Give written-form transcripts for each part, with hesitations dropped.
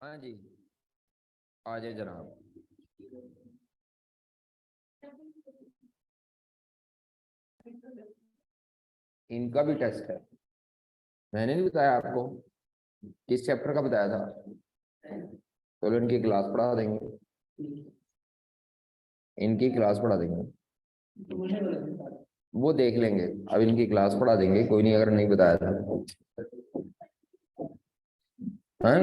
हाँ जी, आ जाए जनाब। इनका भी टेस्ट है। मैंने नहीं बताया आपको? किस चैप्टर का बताया था? चलो इनकी क्लास पढ़ा देंगे। इनकी क्लास पढ़ा देंगे। वो देख लेंगे। अब इनकी क्लास पढ़ा देंगे, कोई नहीं, अगर नहीं बताया था। हैं?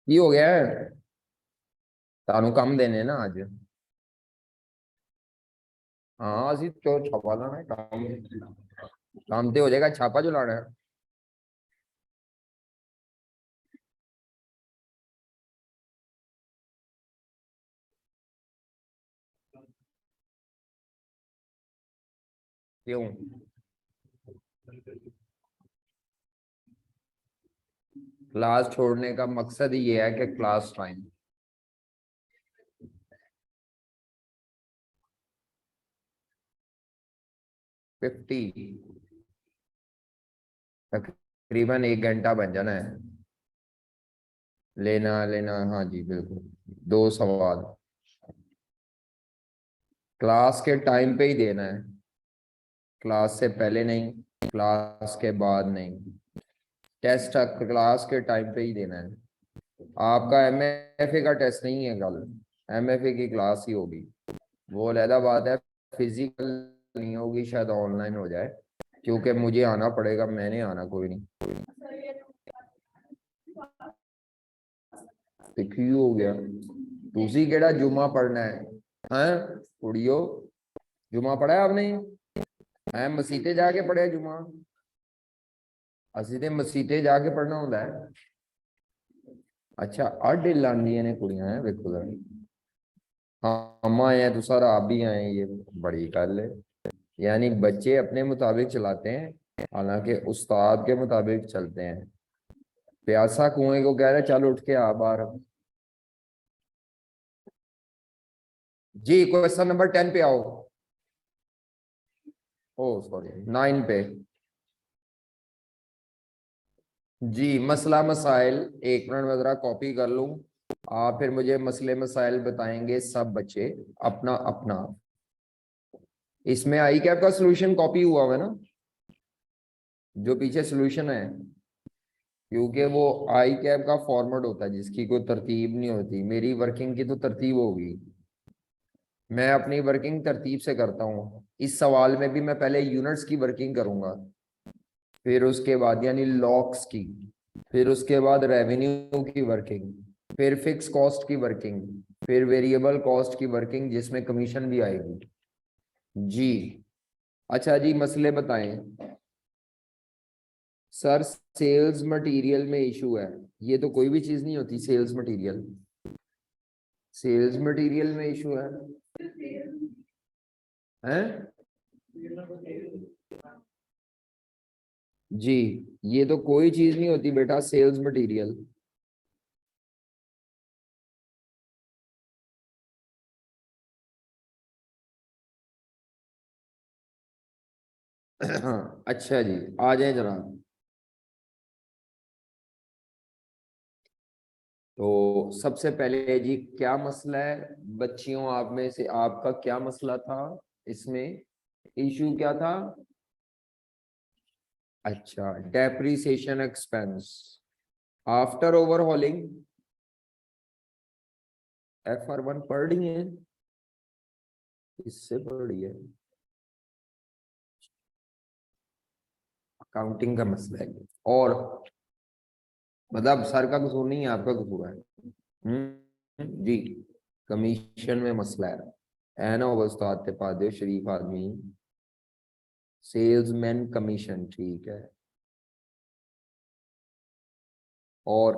ये हो गया है। तानू कम देने ना आज। हाँ असी तो छापा लाना है, काम ते हो जाएगा, छापा जो लाना है। क्यों? क्लास छोड़ने का मकसद ही ये है कि क्लास टाइम 50 तकरीबन 1 घंटा बन जाना है। लेना लेना, हाँ जी बिल्कुल। 2 सवाल क्लास के टाइम पे ही देना है। क्लास से पहले नहीं, क्लास के बाद नहीं। टेस्ट क्लास के टाइम पे ही देना है। आपका एमएफए का टेस्ट नहीं है कल। एमएफए की क्लास ही होगी। वो अलहदा बात है। फिजिकल नहीं होगी, शायद ऑनलाइन हो जाए, क्योंकि मुझे आना पड़ेगा, मैंने आना कोई नहीं। तो क्यों हो गया? तुसी केड़ा जुमा पढ़ना है? हैं कुड़ियो? जुमा पढ़ा है आपने? है मसीते जाके पढ़े जुमा? ਅਸੀਂ ਤੇ ਮਸੀਤੇ ਜਾ ਕੇ ਪੜਨਾ ਹੁੰਦਾ ਹੈ। अच्छा अड लांदियां ने कुड़ियां है, देखो जरा। हाँ हम आए हैं तो सारा आप भी आए हैं, ये बड़ी गल है। यानी बच्चे अपने मुताबिक चलाते हैं, हालांकि उस्ताद के मुताबिक चलते हैं। प्यासा कुएं को कह रहे चल उठ के आ बाहर। जी क्वेश्चन नंबर 10 पे आओ। ओ सॉरी, 9 पे। जी मसला मसाइल। 1 मिनट में जरा कॉपी कर लूं। आप फिर मुझे मसले मसाइल बताएंगे सब बच्चे, अपना अपना। इसमें आई कैप का सोल्यूशन कॉपी हुआ हुआ है ना, जो पीछे सोल्यूशन है? क्योंकि वो आई कैप का फॉर्मेट होता है जिसकी कोई तरतीब नहीं होती। मेरी वर्किंग की तो तरतीब होगी। मैं अपनी वर्किंग तरतीब से करता हूँ। इस सवाल में भी मैं पहले यूनिट्स की वर्किंग करूंगा, फिर उसके बाद यानी लॉक्स की, फिर उसके बाद रेवेन्यू की वर्किंग, फिर फिक्स कॉस्ट की वर्किंग, फिर वेरिएबल कॉस्ट की वर्किंग जिसमें कमीशन भी आएगी। जी अच्छा जी, मसले बताएं। सर सेल्स मटेरियल में इशू है। ये तो कोई भी चीज नहीं होती सेल्स मटेरियल। सेल्स मटेरियल में इशू है? हैं? जी ये तो कोई चीज नहीं होती बेटा सेल्स मटेरियल। हाँ अच्छा जी, आ जाए जरा। तो सबसे पहले जी क्या मसला है बच्चियों, आप में से आपका क्या मसला था इसमें? इशू क्या था? अच्छा, depreciation expense after overhauling. FR1 पढ़ रही है? इससे पढ़ रही है? अकाउंटिंग का मसला है। और मतलब सर का कसूर नहीं है, आपका कसूर है। जी कमीशन में मसला है ना? उस्ताद ते पा दो शरीफ आदमी। सेल्समैन कमीशन ठीक है। और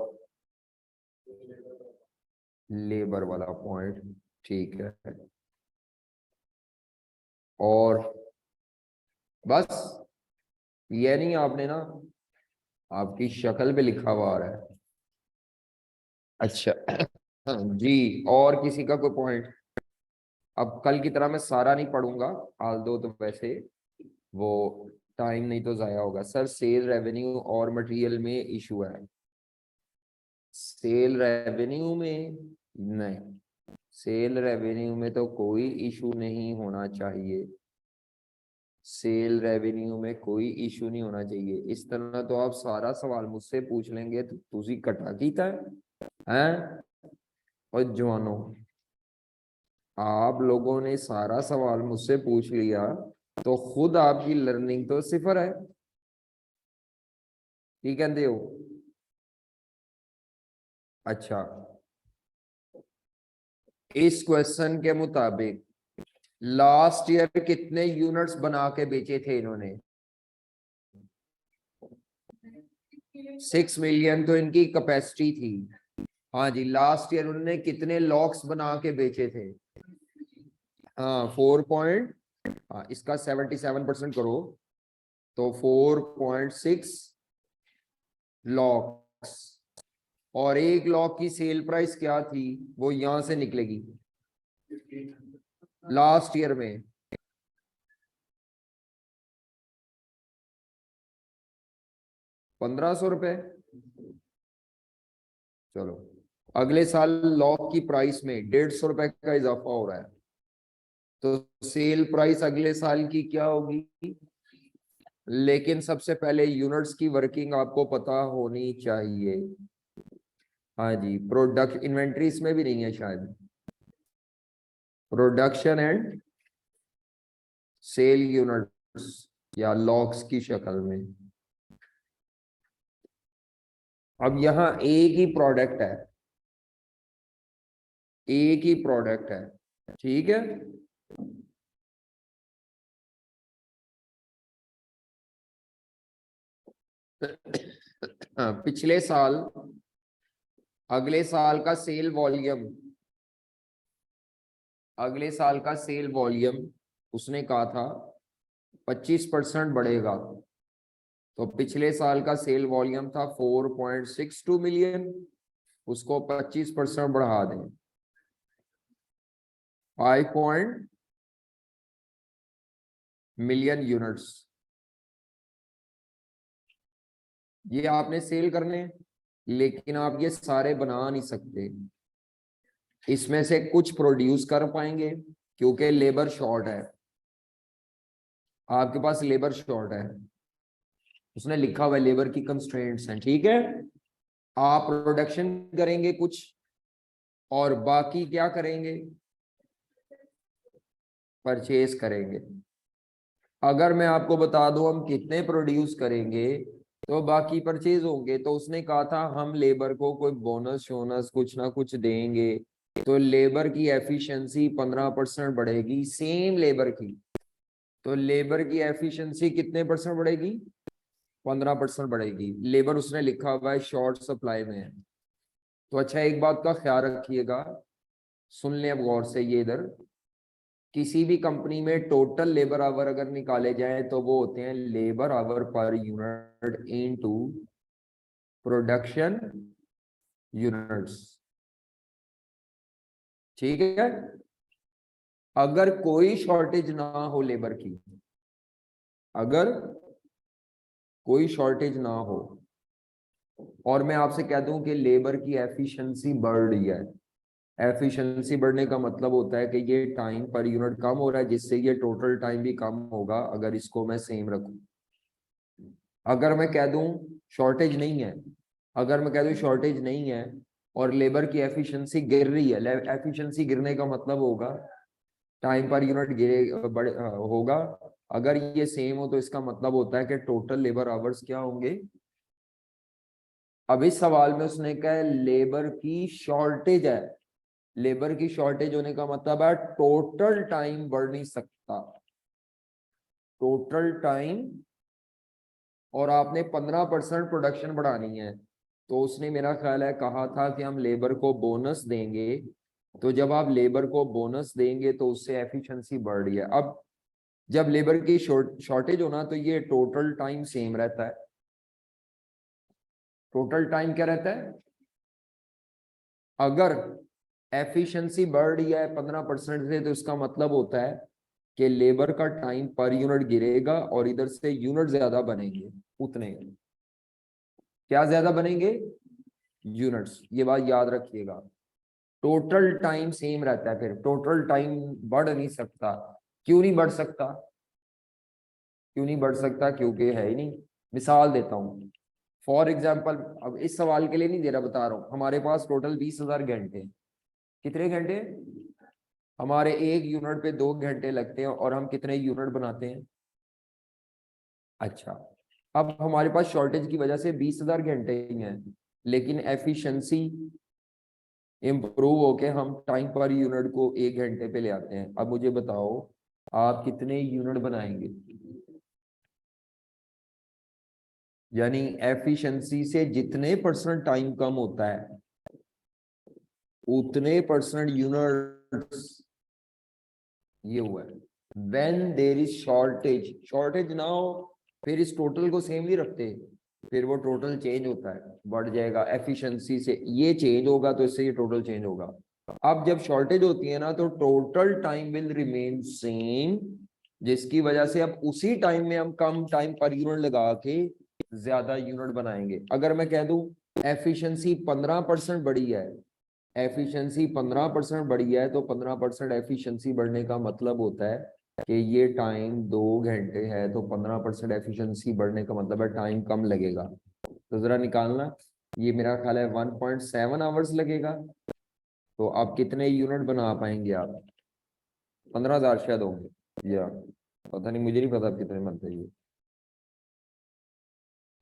लेबर वाला पॉइंट ठीक है। और बस ये नहीं, आपने ना आपकी शक्ल पे लिखा हुआ आ रहा है। अच्छा जी, और किसी का कोई पॉइंट? अब कल की तरह मैं सारा नहीं पढ़ूंगा, हाल दो तो वैसे वो टाइम नहीं तो जाया होगा सर। सेल रेवेन्यू और मटेरियल में इशू है। सेल रेवेन्यू में नहीं, सेल रेवेन्यू में तो कोई इशू नहीं होना चाहिए। सेल रेवेन्यू में कोई इशू नहीं होना चाहिए। इस तरह तो आप सारा सवाल मुझसे पूछ लेंगे तो तुझी कटा कीता है। और जवानों, आप लोगों ने सारा सवाल मुझसे पूछ लिया तो खुद आपकी लर्निंग तो सिफर है। की कहते हो? अच्छा, इस क्वेश्चन के मुताबिक लास्ट ईयर कितने यूनिट्स बना के बेचे थे इन्होंने? 6 मिलियन तो इनकी कैपेसिटी थी। हाँ जी, लास्ट ईयर उन्होंने कितने लॉक्स बना के बेचे थे? हाँ 4 पॉइंट, हाँ इसका 77% करो तो 4.6 लॉक्स। और एक लॉक की सेल प्राइस क्या थी वो यहां से निकलेगी लास्ट ईयर में? 1500 रुपए। चलो, अगले साल लॉक की प्राइस में 150 रुपए का इजाफा हो रहा है, तो सेल प्राइस अगले साल की क्या होगी? लेकिन सबसे पहले यूनिट्स की वर्किंग आपको पता होनी चाहिए। हाँ जी, प्रोडक्ट इन्वेंट्री इसमें भी नहीं है शायद। प्रोडक्शन एंड सेल यूनिट्स या लॉक्स की शक्ल में। अब यहां एक ही प्रोडक्ट है, एक ही प्रोडक्ट है, ठीक है। पिछले साल, अगले साल का सेल वॉल्यूम, अगले साल का सेल वॉल्यूम उसने कहा था 25% बढ़ेगा। तो पिछले साल का सेल वॉल्यूम था 4.62 मिलियन, उसको 25% बढ़ा दें 5 मिलियन यूनिट्स। ये आपने सेल करने, लेकिन आप ये सारे बना नहीं सकते। इसमें से कुछ प्रोड्यूस कर पाएंगे क्योंकि लेबर शॉर्ट है, आपके पास लेबर शॉर्ट है, उसने लिखा हुआ है लेबर की कंस्ट्रेंट्स हैं, ठीक है। आप प्रोडक्शन करेंगे कुछ और बाकी क्या करेंगे? परचेज करेंगे। अगर मैं आपको बता दूं हम कितने प्रोड्यूस करेंगे तो बाकी परचेज होंगे। तो उसने कहा था हम लेबर को कोई बोनस शोनस कुछ ना कुछ देंगे, तो लेबर की एफिशिएंसी 15% बढ़ेगी सेम लेबर की। तो लेबर की एफिशिएंसी कितने परसेंट बढ़ेगी? 15% बढ़ेगी। लेबर उसने लिखा हुआ है शॉर्ट सप्लाई में है। तो अच्छा, एक बात का ख्याल रखिएगा, सुन लें अब गौर से ये इधर। किसी भी कंपनी में टोटल लेबर आवर अगर निकाले जाए तो वो होते हैं labour our per unit into production units, ठीक है। अगर कोई शॉर्टेज ना हो लेबर की, अगर कोई शॉर्टेज ना हो और मैं आपसे कह दूं कि लेबर की एफिशिएंसी बढ़ रही है, एफिशिएंसी बढ़ने का मतलब होता है कि ये टाइम पर यूनिट कम हो रहा है, जिससे ये टोटल टाइम भी कम होगा अगर इसको मैं सेम रखूं। अगर मैं कह दूं शॉर्टेज नहीं है, अगर मैं कह दूं शॉर्टेज नहीं है और लेबर की एफिशिएंसी गिर रही है, एफिशिएंसी गिरने का मतलब होगा टाइम पर यूनिट गिरे बड़े होगा। अगर ये सेम हो तो इसका मतलब होता है कि टोटल लेबर आवर्स क्या होंगे। अब इस सवाल में उसने कहा है लेबर की शॉर्टेज है, लेबर की शॉर्टेज होने का मतलब है टोटल टाइम बढ़ नहीं सकता, टोटल टाइम। और आपने 15% प्रोडक्शन बढ़ानी है, तो उसने मेरा ख्याल है कहा था कि हम लेबर को बोनस देंगे। तो जब आप लेबर को बोनस देंगे तो उससे एफिशिएंसी बढ़ रही है। अब जब लेबर की शॉर्टेज होना तो ये टोटल टाइम सेम रहता है। टोटल टाइम क्या रहता है? अगर एफिशिएंसी बढ़ रही है 15% से तो इसका मतलब होता है कि लेबर का टाइम पर यूनिट गिरेगा और इधर से यूनिट ज्यादा बनेंगे, उतने क्या ज्यादा बनेंगे, यूनिट्स। ये बात याद रखिएगा। टोटल टाइम सेम रहता है, फिर टोटल टाइम बढ़ नहीं सकता। क्यों नहीं बढ़ सकता, क्यों नहीं बढ़ सकता, क्योंकि है ही नहीं। मिसाल देता हूँ, फॉर एग्जाम्पल, अब इस सवाल के लिए नहीं दे रहा, बता रहा हूँ। हमारे पास टोटल 20,000 घंटे, कितने घंटे, हमारे एक यूनिट पे 2 घंटे लगते हैं और हम कितने यूनिट बनाते हैं। अच्छा, अब हमारे पास शॉर्टेज की वजह से 20,000 घंटे ही हैं, लेकिन एफिशिएंसी इंप्रूव होके हम टाइम पर यूनिट को 1 घंटे पे ले आते हैं। अब मुझे बताओ आप कितने यूनिट बनाएंगे, यानी एफिशिएंसी से जितने परसेंट टाइम कम होता है उतने परसेंट यूनिट्स, ये हुआ है। When there is shortage, shortage ना हो फिर इस टोटल को सेम नहीं रखते, फिर वो टोटल चेंज होता है, बढ़ जाएगा एफिशिएंसी से, ये चेंज होगा तो इससे ये टोटल चेंज होगा। अब जब शॉर्टेज होती है ना तो total time will remain same, जिसकी वजह से अब उसी टाइम में हम कम टाइम पर यूनिट लगा के ज्यादा यूनिट बनाएंगे। अगर मैं कह दूं एफिशिएंसी 15% बढ़ी है, एफिशिएंसी 15% बढ़ी है, तो 15% एफिशिएंसी बढ़ने का मतलब होता है कि ये टाइम 2 घंटे है, तो 15% एफिशिएंसी बढ़ने का मतलब है टाइम कम लगेगा। तो जरा निकालना, ये मेरा ख्याल है 1.7 आवर्स लगेगा। तो आप कितने यूनिट बना पाएंगे आप, 15,000 शायद होंगे, या पता नहीं, मुझे नहीं पता आप कितने बनते हैं।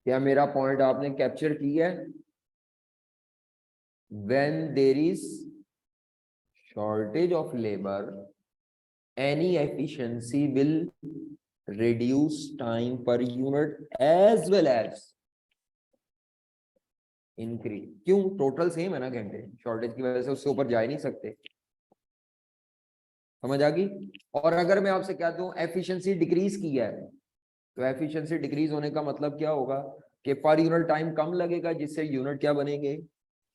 क्या मेरा पॉइंट आपने कैप्चर किया है। When there is shortage of labour, any efficiency will reduce time per unit as well as increase। क्यों, टोटल सेम है ना घंटे, शॉर्टेज की वजह से उससे ऊपर जा ही नहीं सकते। समझ आ गई। और अगर मैं आपसे कहता हूं एफिशिएंसी डिक्रीज की है, तो एफिशिएंसी डिक्रीज होने का मतलब क्या होगा कि पर यूनिट टाइम कम लगेगा, जिससे यूनिट क्या बनेंगे,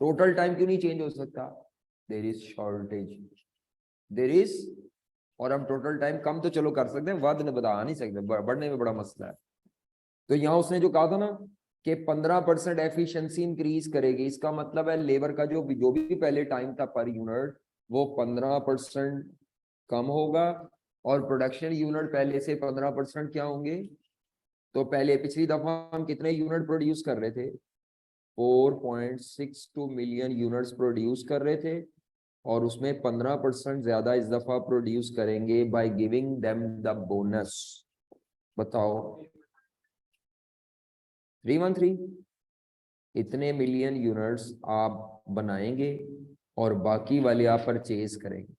टोटल टाइम क्यों नहीं चेंज हो सकता, there is shortage, there is. और हम टोटल टाइम कम तो चलो कर सकते हैं, बढ़ा नहीं सकते, बढ़ने में बड़ा मसला है। तो यहाँ उसने जो कहा था ना कि 15% एफिशिएंसी इंक्रीज करेगी, इसका मतलब है लेबर का जो भी पहले टाइम था पर यूनिट वो 15% कम होगा, और प्रोडक्शन यूनिट पहले से 15% क्या होंगे। तो पहले पिछली दफा हम कितने यूनिट प्रोड्यूस कर रहे थे, 4.62 मिलियन यूनिट्स प्रोड्यूस कर रहे थे, और उसमें 15% ज्यादा इस दफा प्रोड्यूस करेंगे by giving them the bonus. बताओ 313, इतने मिलियन यूनिट्स आप बनाएंगे और बाकी वाले आप परचेज करेंगे।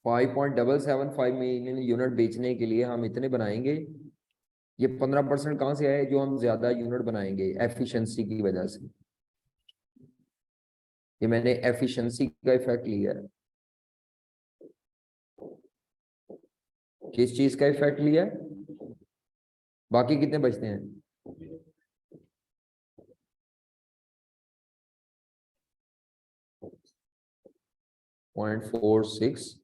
5.775 मिलियन यूनिट बेचने के लिए हम इतने बनाएंगे। ये 15% कहां से आए, जो हम ज्यादा यूनिट बनाएंगे एफिशिएंसी की वजह से। ये मैंने एफिशिएंसी का इफेक्ट लिया है। किस चीज का इफेक्ट लिया है, बाकी कितने बचते हैं, 0.46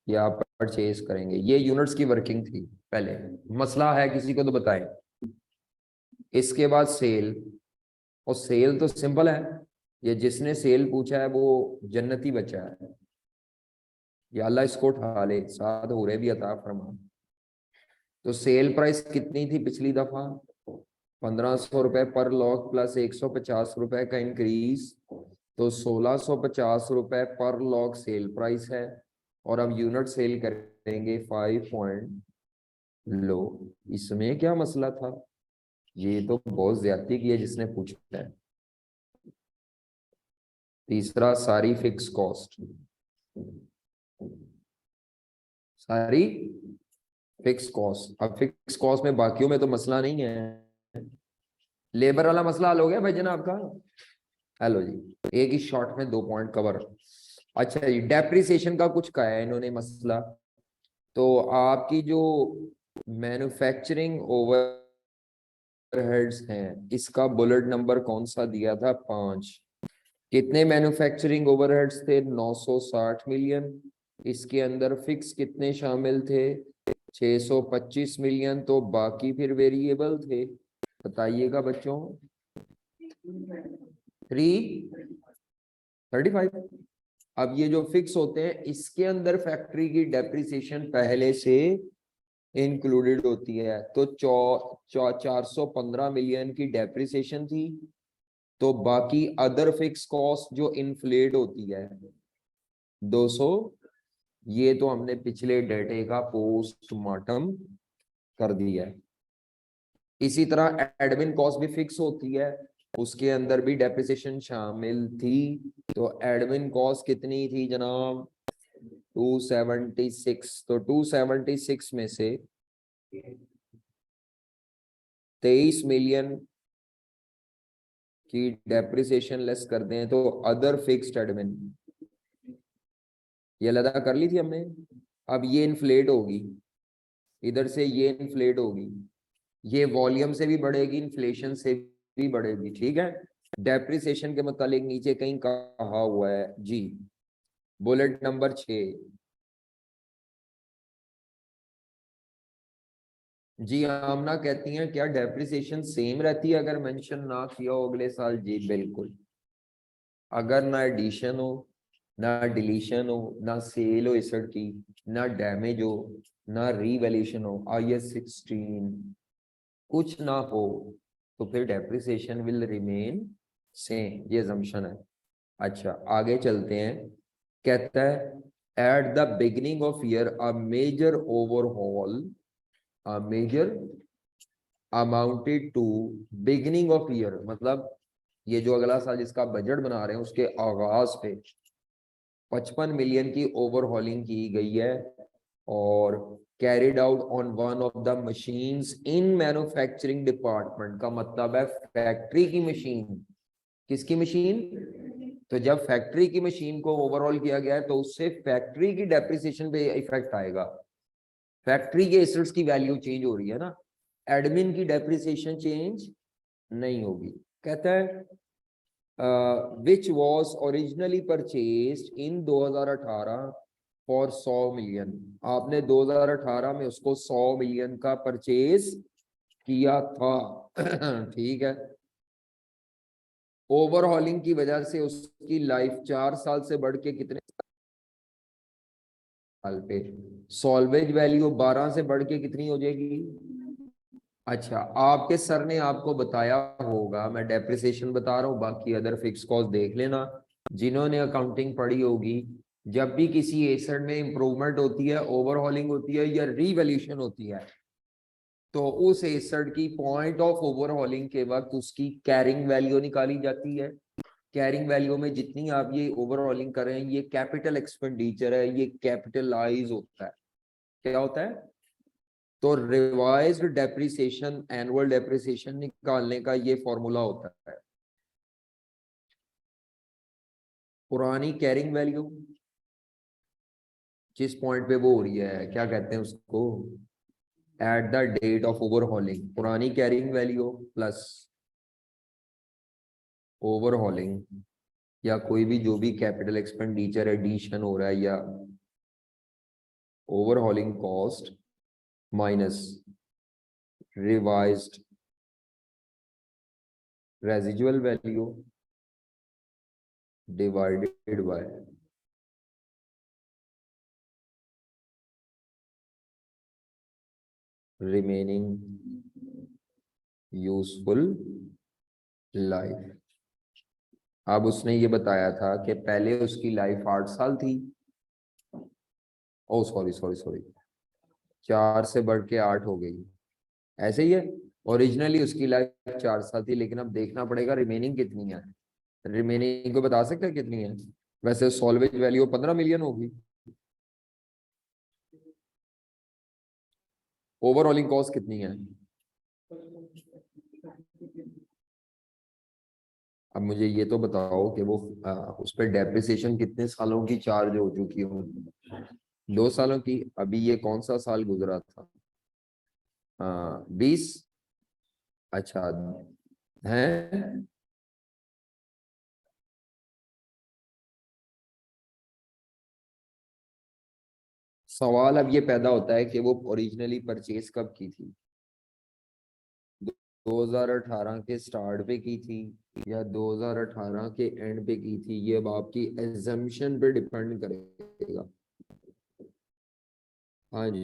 ये आप परचेज करेंगे। ये यूनिट्स की वर्किंग थी पहले। मसला है किसी को तो बताएं। इसके बाद सेल, और सेल तो सिंपल है, ये जिसने सेल पूछा है वो जन्नती बच्चा है, या अल्लाह इसको उठा ले, साथ हो रहे भी अता फरमा। तो सेल प्राइस कितनी थी पिछली दफा, 1,500 रुपए पर लॉट प्लस 150 रुपए का इंक्रीज, तो 1,650 रुपए पर लॉट सेल प्राइस है। और अब यूनिट सेल करेंगे 5 पॉइंट लो। इसमें क्या मसला था, ये तो बहुत ज्यादती की है जिसने पूछा है। तीसरा सारी फिक्स कॉस्ट, सारी फिक्स कॉस्ट। अब फिक्स कॉस्ट में बाकियों में तो मसला नहीं है, लेबर वाला मसला हल हो गया भाई जनाब का। हेलो जी, एक ही शॉट में 2 पॉइंट कवर। अच्छा जी, डेप्रिसिएशन का कुछ कहा है इन्होंने मसला। तो आपकी जो मैन्युफैक्चरिंग ओवरहेड्स हैं, इसका बुलेट नंबर कौन सा दिया था, 5। कितने मैन्युफैक्चरिंग ओवरहेड्स थे, 960 मिलियन। इसके अंदर फिक्स कितने शामिल थे? 625 मिलियन। तो बाकी फिर वेरिएबल थे, बताइएगा बच्चों। 335। अब ये जो फिक्स होते हैं इसके अंदर फैक्ट्री की डेप्रिसिएशन पहले से इंक्लूडेड होती है। तो 415 मिलियन की डेप्रिसिएशन थी। तो बाकी अदर फिक्स कॉस्ट जो इन्फ्लेट होती है 200, ये तो हमने पिछले डेटे का पोस्टमार्टम कर दिया है। इसी तरह एडमिन कॉस्ट भी फिक्स होती है, उसके अंदर भी डेप्रिसिएशन शामिल थी। तो एडमिन कॉस्ट कितनी थी जनाब? 276। तो 276 में से 23 मिलियन की डेप्रिसिएशन लेस कर दें तो अदर फिक्स्ड एडमिन, ये लदा कर ली थी हमने। अब ये इन्फ्लेट होगी, इधर से ये इन्फ्लेट होगी, ये वॉल्यूम से भी बढ़ेगी, इन्फ्लेशन से भी बढ़ेगी, ठीक है। डेप्रिसिएशन के मुतालिक नीचे कहीं कहा हुआ है जी, बुलेट नंबर 6। जी आमना कहती हैं क्या डेप्रिसिएशन सेम रहती है अगर मेंशन ना किया हो अगले साल? जी बिल्कुल। अगर ना एडिशन हो, ना डिलीशन हो, ना सेल हो एसेट की, ना डैमेज हो, ना रीवैल्यूएशन हो, IAS 16 कुछ ना हो, तो फिर डेप्रिसिएशन विल रिमेन सेम, ये assumption है। अच्छा आगे चलते हैं। कहता है at the beginning of year a major overhaul, a major amounted to, beginning of year मतलब ये जो अगला साल जिसका बजट बना रहे हैं उसके आगाज पे 55 मिलियन की ओवरहॉलिंग की गई है और carried out on one of the machines in manufacturing department. का मतलब है फैक्ट्री की मशीन। किसकी मशीन? तो जब फैक्ट्री की मशीन को ओवरऑल किया गया है तो उससे फैक्ट्री की डेप्रिसिएशन पे इफेक्ट आएगा। फैक्ट्री के एसेट्स की वैल्यू चेंज हो रही है ना, एडमिन की डेप्रिसिएशन चेंज नहीं होगी। कहता है which was originally purchased in 2018 for 100 million. आपने 2018 में उसको 100 मिलियन का परचेज किया था ठीक है। ओवरहॉलिंग की वजह से उसकी लाइफ 4 साल से बढ़ के कितने साल पे? सॉल्वेज वैल्यू 12 से बढ़ के कितनी हो जाएगी? अच्छा आपके सर ने आपको बताया होगा, मैं डेप्रिसिएशन बता रहा हूँ, बाकी अदर फिक्स कॉस्ट देख लेना जिन्होंने अकाउंटिंग पढ़ी होगी। जब भी किसी एसेट में इंप्रूवमेंट होती है, ओवरहॉलिंग होती है या रीवैल्यूएशन होती है, तो उस एसेट की पॉइंट ऑफ ओवरहॉलिंग के वक्त उसकी कैरिंग वैल्यू निकाली जाती है। कैरिंग वैल्यू में जितनी आप ये ओवरऑलिंग कर रहे हैं ये कैपिटल एक्सपेंडिचर है, ये कैपिटलाइज होता है। क्या होता है? तो रिवाइज्ड डेप्रिसिएशन, एनुअल डेप्रिसिएशन निकालने का ये फॉर्मूला होता है। पुरानी कैरिंग वैल्यू जिस पॉइंट पे वो हो रही है, क्या कहते हैं उसको, at the date of overhauling, पुरानी कैरिंग वैल्यू प्लस ओवरहॉलिंग या कोई भी जो भी कैपिटल एक्सपेंडिचर एडिशन हो रहा है या overhauling cost minus revised residual value divided by remaining useful life. अब उसने ये बताया था कि पहले उसकी लाइफ 8 साल थी। ओ सॉरी सॉरी सॉरी, 4 से बढ़ के 8 हो गई, ऐसे ही है। ओरिजिनली उसकी लाइफ 4 साल थी, लेकिन अब देखना पड़ेगा रिमेनिंग कितनी है। रिमेनिंग को बता सकते हैं कितनी है? वैसे सॉल्वेज वैल्यू 15 मिलियन होगी। ओवरऑलिंग कॉस्ट कितनी है? अब मुझे ये तो बताओ कि वो उस पर डेप्रिसिएशन कितने सालों की चार्ज हो चुकी हो? 2 सालों की। अभी ये कौन सा साल गुजरा था? 20। अच्छा है। सवाल अब ये पैदा होता है कि वो ओरिजिनली परचेज कब की थी, 2018 के स्टार्ट पे की थी या 2018 के एंड पे की थी। ये अब आपकी एजम्पशन पे डिपेंड करेगा। हाँ जी,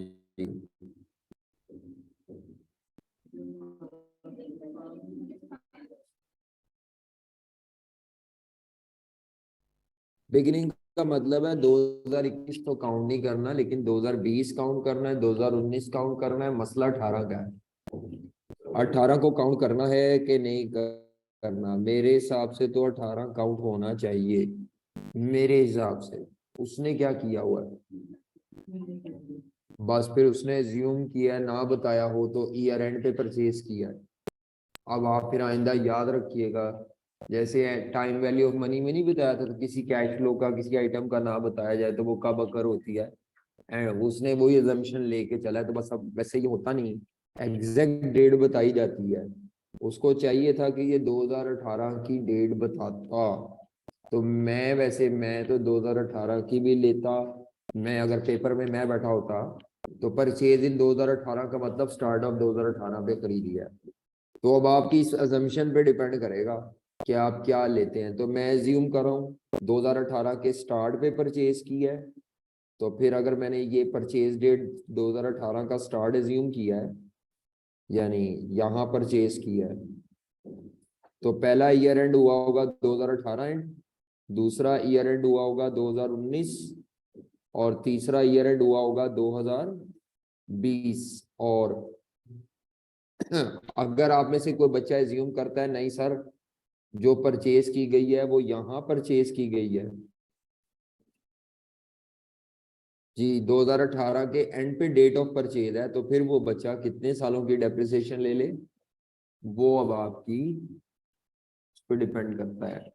बिगिनिंग का मतलब है 2021 तो काउंट नहीं करना, लेकिन 2020 काउंट करना है, 2019 काउंट करना है। मसला 18 का है। 18 को काउंट करना है कि नहीं करना? मेरे हिसाब से तो 18 काउंट होना चाहिए, मेरे हिसाब से। उसने क्या किया हुआ है, बस फिर उसने एज्यूम किया, ना बताया हो तो ईयर एंड पे परचेज किया है। अब आप फिर आइंदा याद रखिएगा, जैसे टाइम वैल्यू ऑफ मनी में नहीं बताया था, तो किसी कैश फ्लो का, किसी आइटम का ना बताया जाए तो वो कब अकर होती है, एंड उसने वही अजम्पशन लेके चला है। तो बस अब वैसे ही होता नहीं, एग्जैक्ट डेट बताई जाती है। उसको चाहिए था कि ये 2018 की डेट बताता, तो मैं तो 2018 की भी लेता। मैं अगर पेपर में मैं बैठा होता तो परचेज इन 2018 का मतलब स्टार्ट ऑफ 2018 पे खरीद लिया। तो अब आपकी इस अजम्पशन पे डिपेंड करेगा कि आप क्या लेते हैं। तो मैं एज्यूम कर रहा हूँ 2018 के स्टार्ट पे परचेज की है, तो फिर अगर मैंने ये परचेज डेट 2018 का स्टार्ट एज्यूम किया है, यानी यहाँ परचेज किया है, तो पहला ईयर एंड हुआ होगा 2018 एंड, दूसरा ईयर एंड हुआ होगा 2019, और तीसरा ईयर एंड हुआ होगा 2020। और अगर आप में से कोई बच्चा एज्यूम करता है नहीं सर, जो परचेज की गई है वो यहाँ परचेज की गई है जी, 2018 के एंड पे डेट ऑफ परचेज है, तो फिर वो बच्चा कितने सालों की डेप्रिसिएशन ले ले, वो अब आपकी उस पर डिपेंड करता है,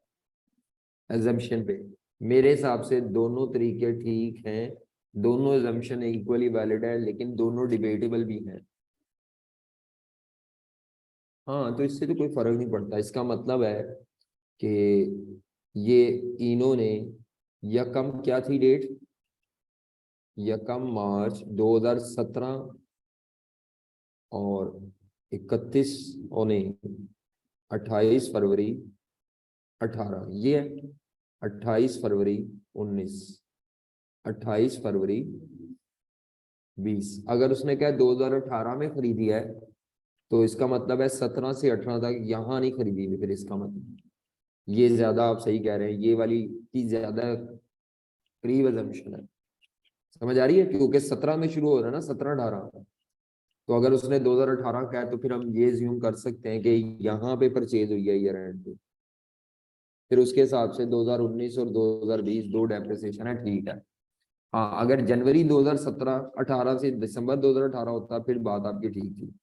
एजम्पशन पे। मेरे हिसाब से दोनों तरीके ठीक हैं, दोनों एजम्पशन इक्वली वैलिड है, लेकिन दोनों डिबेटेबल भी हैं। हाँ, तो इससे तो कोई फर्क नहीं पड़ता। इसका मतलब है कि ये इन्होंने, यकम क्या थी डेट, यकम मार्च 2017 और 31 और नहीं 28 फरवरी 18, ये है 28 फरवरी 19, 28 फरवरी 20। अगर उसने क्या 2018 में खरीदी है, तो इसका मतलब है 17 से 18 तक यहाँ नहीं खरीदी हुई। फिर इसका मतलब ये ज्यादा आप सही कह रहे हैं, ये वाली की ज्यादा करीब अजम्पशन है। समझ आ रही है, क्योंकि 17 में शुरू हो रहा है ना, 17-18। तो अगर उसने 2018 का है तो फिर हम ये ज्यूम कर सकते हैं कि यहाँ पे परचेज हुई है ईयर एंड पे। फिर उसके हिसाब से 2019 और 2020 दो डेप्रिसिएशन है, ठीक है। हाँ, अगर जनवरी 2017-18 से दिसंबर 2018 होता फिर बात आपकी ठीक थी।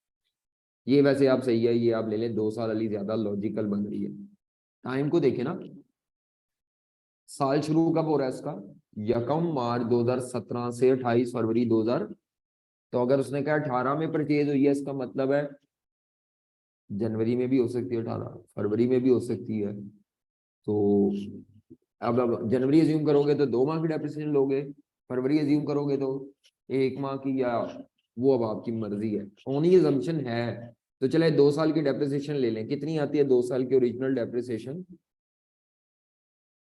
ये वैसे आप सही है, ये आप ले लें, 2 साल वाली ज्यादा लॉजिकल बन रही है। टाइम को देखे ना, साल शुरू कब हो रहा है इसका, यकम मार्च 2017 से 28 फरवरी 2000। तो अगर उसने कहा 18 में परचेज हुई है, इसका मतलब है जनवरी में भी हो सकती है 18, फरवरी में भी हो सकती है। तो अब जनवरी एज्यूम करोगे तो 2 माह की डेप्रिसिएशन लोगे, फरवरी एज्यूम करोगे तो 1 माह की, या वो अब आपकी मर्जी है। ओनली अजम्पशन है। तो चले 2 साल की डेप्रिसिएशन ले लें, कितनी आती है 2 साल की ओरिजिनल डेप्रिसिएशन।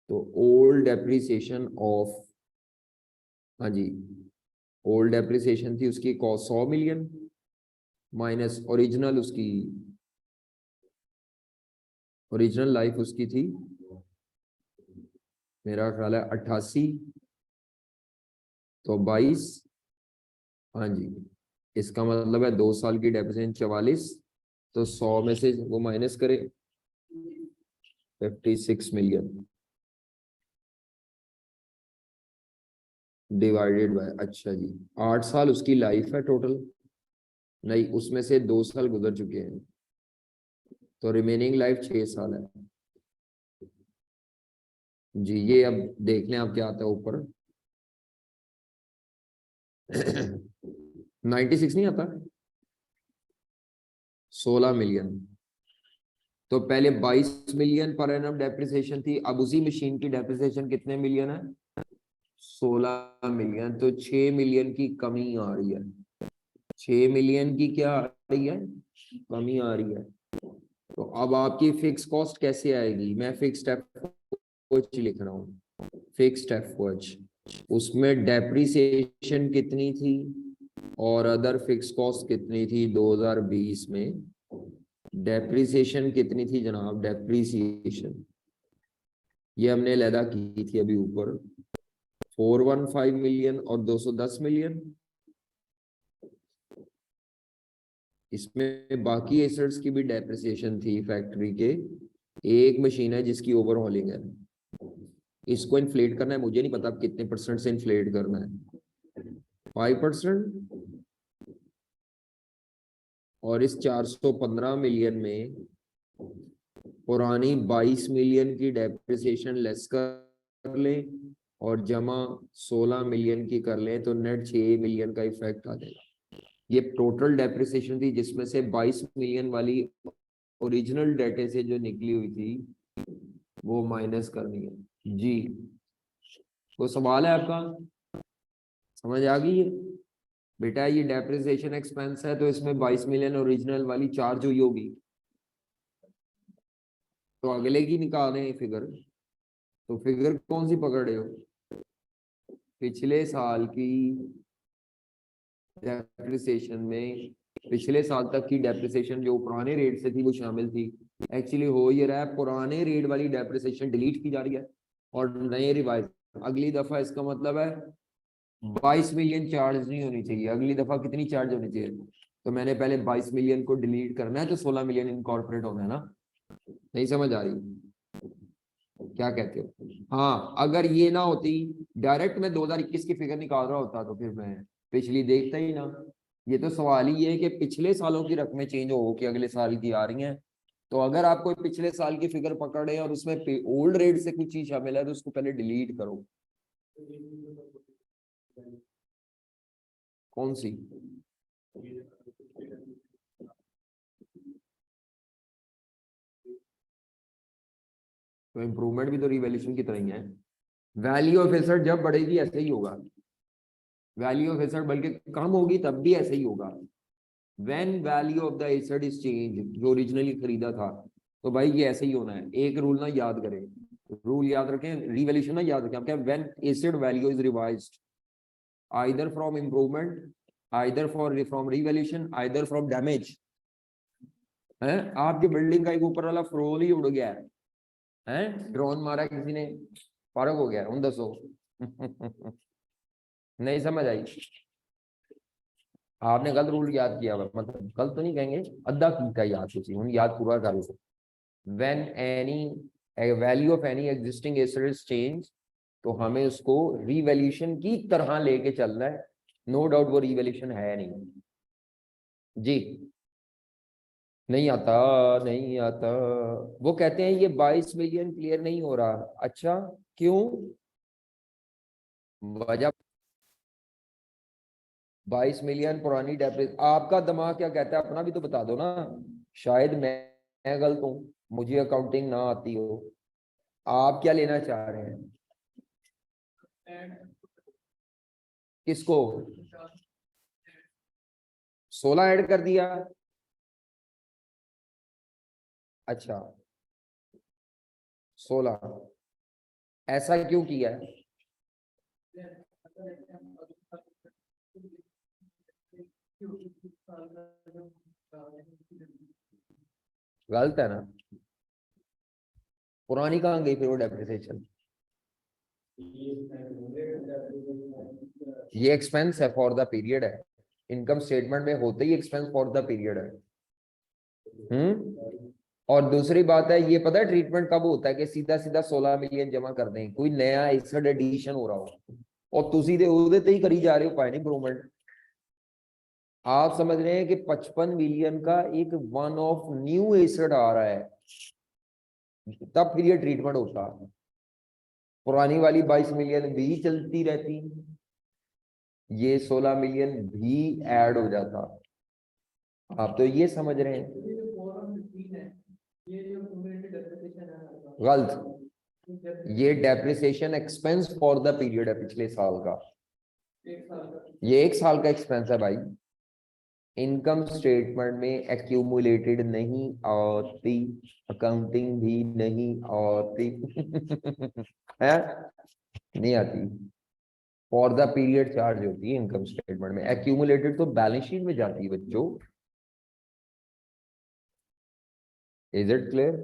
तो ओल्ड डेप्रिसिएशन ऑफ, हाँ जी, ओल्ड डेप्रिसिएशन थी उसकी कॉस्ट 100 मिलियन, माइनस ओरिजिनल उसकी, ओरिजिनल लाइफ उसकी थी मेरा ख्याल है 88, तो 22। हाँ जी, इसका मतलब है 2 साल की डेप्रिसिएशन 44, तो 100 में से वो माइनस करे 56 मिलियन डिवाइडेड बाय, अच्छा जी 8 साल उसकी लाइफ है टोटल, नहीं उसमें से 2 साल गुजर चुके हैं, तो रिमेनिंग लाइफ 6 साल है जी। ये अब देख लें आप क्या आता है ऊपर। 96 नहीं आता, 16 मिलियन। तो पहले 22 मिलियन पर एनम डेप्रिसिएशन थी, अब उसी मशीन की डेप्रिसिएशन कितने मिलियन है, 16 मिलियन, तो 6 मिलियन की कमी आ रही है। 6 मिलियन की क्या आ रही है? कमी आ रही है। तो अब आपकी फिक्स कॉस्ट कैसे आएगी? मैं फिक्स्ड एफओएच लिख रहा हूँ। फिक्स्ड एफओएच, उसमें डेप्रिसिएशन कितनी थी और अदर फिक्स कॉस्ट कितनी थी 2020 में? डेप्रिसिएशन कितनी थी जनाब? डेप्रिसिएशन ये हमने लैदा की थी अभी ऊपर, 415 मिलियन और 210 मिलियन। इसमें बाकी एसेट्स की भी डेप्रिसिएशन थी फैक्ट्री के। एक मशीन है जिसकी ओवरहॉलिंग है, इसको इन्फ्लेट करना है, मुझे नहीं पता कितने परसेंट से इन्फ्लेट करना है, 5%। और इस 415 मिलियन में पुरानी 22 मिलियन की डेप्रिसिएशन लेस कर लें और जमा 16 मिलियन की कर लें तो नेट 6 मिलियन का इफेक्ट आ जाएगा। ये टोटल डेप्रिसिएशन थी जिसमें से 22 मिलियन वाली ओरिजिनल डेटे से जो निकली हुई थी वो माइनस करनी है जी। तो सवाल है आपका, समझ आ गई है बेटा? ये डेप्रिसिएशन एक्सपेंस है तो इसमें 22 मिलियन ओरिजिनल वाली चार्ज हुई होगी, तो अगले की निकाल रहे हैं फिगर। तो फिगर कौन सी पकड़ रहे हो? पिछले साल की डेप्रिसिएशन में पिछले साल तक की डेप्रिसिएशन जो पुराने रेट से थी वो शामिल थी। एक्चुअली हो ये रहा है, पुराने रेट वाली डेप्रिसिएशन डिलीट की जा रही है और नए रिवाइज। अगली दफा इसका मतलब है 22 मिलियन चार्ज नहीं होनी चाहिए, अगली दफा कितनी चार्ज होनी चाहिए? तो मैंने पहले 22 मिलियन को डिलीट करना है तो 16 मिलियन इनकॉर्पोरेट होना है ना। नहीं समझ आ रही? क्या कहते हो? हाँ, अगर ये ना होती, डायरेक्ट मैं 2021 की फिगर निकाल रहा होता तो फिर मैं पिछली देखता ही ना। ये तो सवाल ही है कि पिछले सालों की रकमें चेंज हो के अगले साल की आ रही हैं। तो अगर आप कोई पिछले साल की फिगर पकड़े और उसमें ओल्ड रेट से कुछ चीज शामिल है तो उसको पहले डिलीट करो। कौन सी? तो इम्प्रूवमेंट भी तो रिवैल्यूएशन की तरह ही है। वैल्यू ऑफ एसेट जब बढ़ेगी ऐसे ही होगा, वैल्यू ऑफ एसेट बल्कि कम होगी तब भी ऐसे ही होगा। When value of the asset is change, जो ओरिजिनली खरीदा था, तो भाई ये ऐसे ही होना है। एक रूल ना याद करें, रूल याद रखें, रिवैल्यूएशन ना याद रखें। आप क्या, when asset value is revised either from improvement, either for from revaluation, either from damage. है आपकी बिल्डिंग का एक ऊपर वाला फ्लोर ही उड़ गया है, ड्रोन मारा किसी ने, फर्क हो गया, उन दसो। नहीं समझ आई? आपने गलत रूल याद किया हुआ, मतलब गलत तो नहीं कहेंगे, अद्धा का याद किसी उन याद पूरा कर लो। When any value of any existing asset is change, तो हमें उसको रिवैल्यूएशन की तरह लेके चलना है। नो डाउट वो रिवैल्यूएशन है नहीं जी। नहीं आता, नहीं आता। वो कहते हैं ये 22 मिलियन क्लियर नहीं हो रहा। अच्छा, क्यों? वजह 22 मिलियन पुरानी डेप्रिस। आपका दिमाग क्या कहता है अपना भी तो बता दो ना। शायद मैं गलत हूं, मुझे अकाउंटिंग ना आती हो। आप क्या लेना चाह रहे हैं? किसको? 16 ऐड कर दिया? अच्छा, 16 ऐसा क्यों किया है? गलत है ना? पुरानी कहाँ गई फिर वो डेप्रिसिएशन? ये एक्सपेंस है फॉर द पीरियड है, इनकम स्टेटमेंट में होते ही एक्सपेंस फॉर द पीरियड है। और दूसरी बात है, ये पता है ट्रीटमेंट कब होता है कि सीधा सीधा 16 मिलियन जमा कर दें, कोई नया एसेट एडिशन हो रहा हो और तुसी दे ਉਹਦੇ ਤੇ ही करी जा रहे हो, पाए नहीं इम्प्रूवमेंट। आप समझ रहे हैं कि 55 मिलियन का एक वन ऑफ न्यू एसेट आ रहा है, तब फिर ये ट्रीटमेंट होता। पुरानी वाली 22 मिलियन भी चलती रहती, ये 16 मिलियन भी ऐड हो जाता। आप तो ये समझ रहे हैं? गलत। ये depreciation expense for the period है पिछले साल का, ये 1 साल का एक्सपेंस है भाई। इनकम स्टेटमेंट में एक्यूमुलेटेड नहीं आती, अकाउंटिंग भी नहीं आती है, नहीं आती। फॉर द पीरियड चार्ज होती है इनकम स्टेटमेंट में, एक्यूमुलेटेड तो बैलेंस शीट में जाती है बच्चों। Is it clear?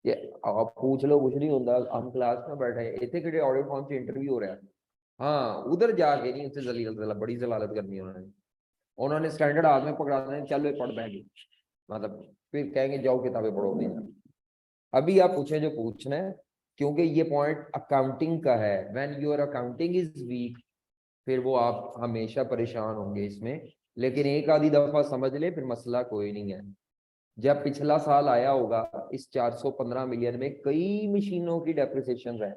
ये आप पूछ लो, कुछ नहीं होता, हम क्लास में बैठे हैं, इतने किड़े ऑडियो फॉर्म से इंटरव्यू हो रहा है। हाँ, उधर जाके नहीं, उससे बड़ी जलालत करनी है उन्होंने स्टैंडर्ड हाथ में पकड़ा देना, चलो पढ़ बैठ, मतलब फिर कहेंगे जाओ किताबें पढ़ो नहीं। अभी आप पूछे जो पूछना है, क्योंकि ये पॉइंट अकाउंटिंग का है। When your accounting is weak, फिर वो आप हमेशा परेशान होंगे इसमें। लेकिन एक आधी दफा समझ ले, फिर मसला कोई नहीं है। जब पिछला साल आया होगा, इस 415 मिलियन में कई मशीनों की डेप्रिसिएशन है,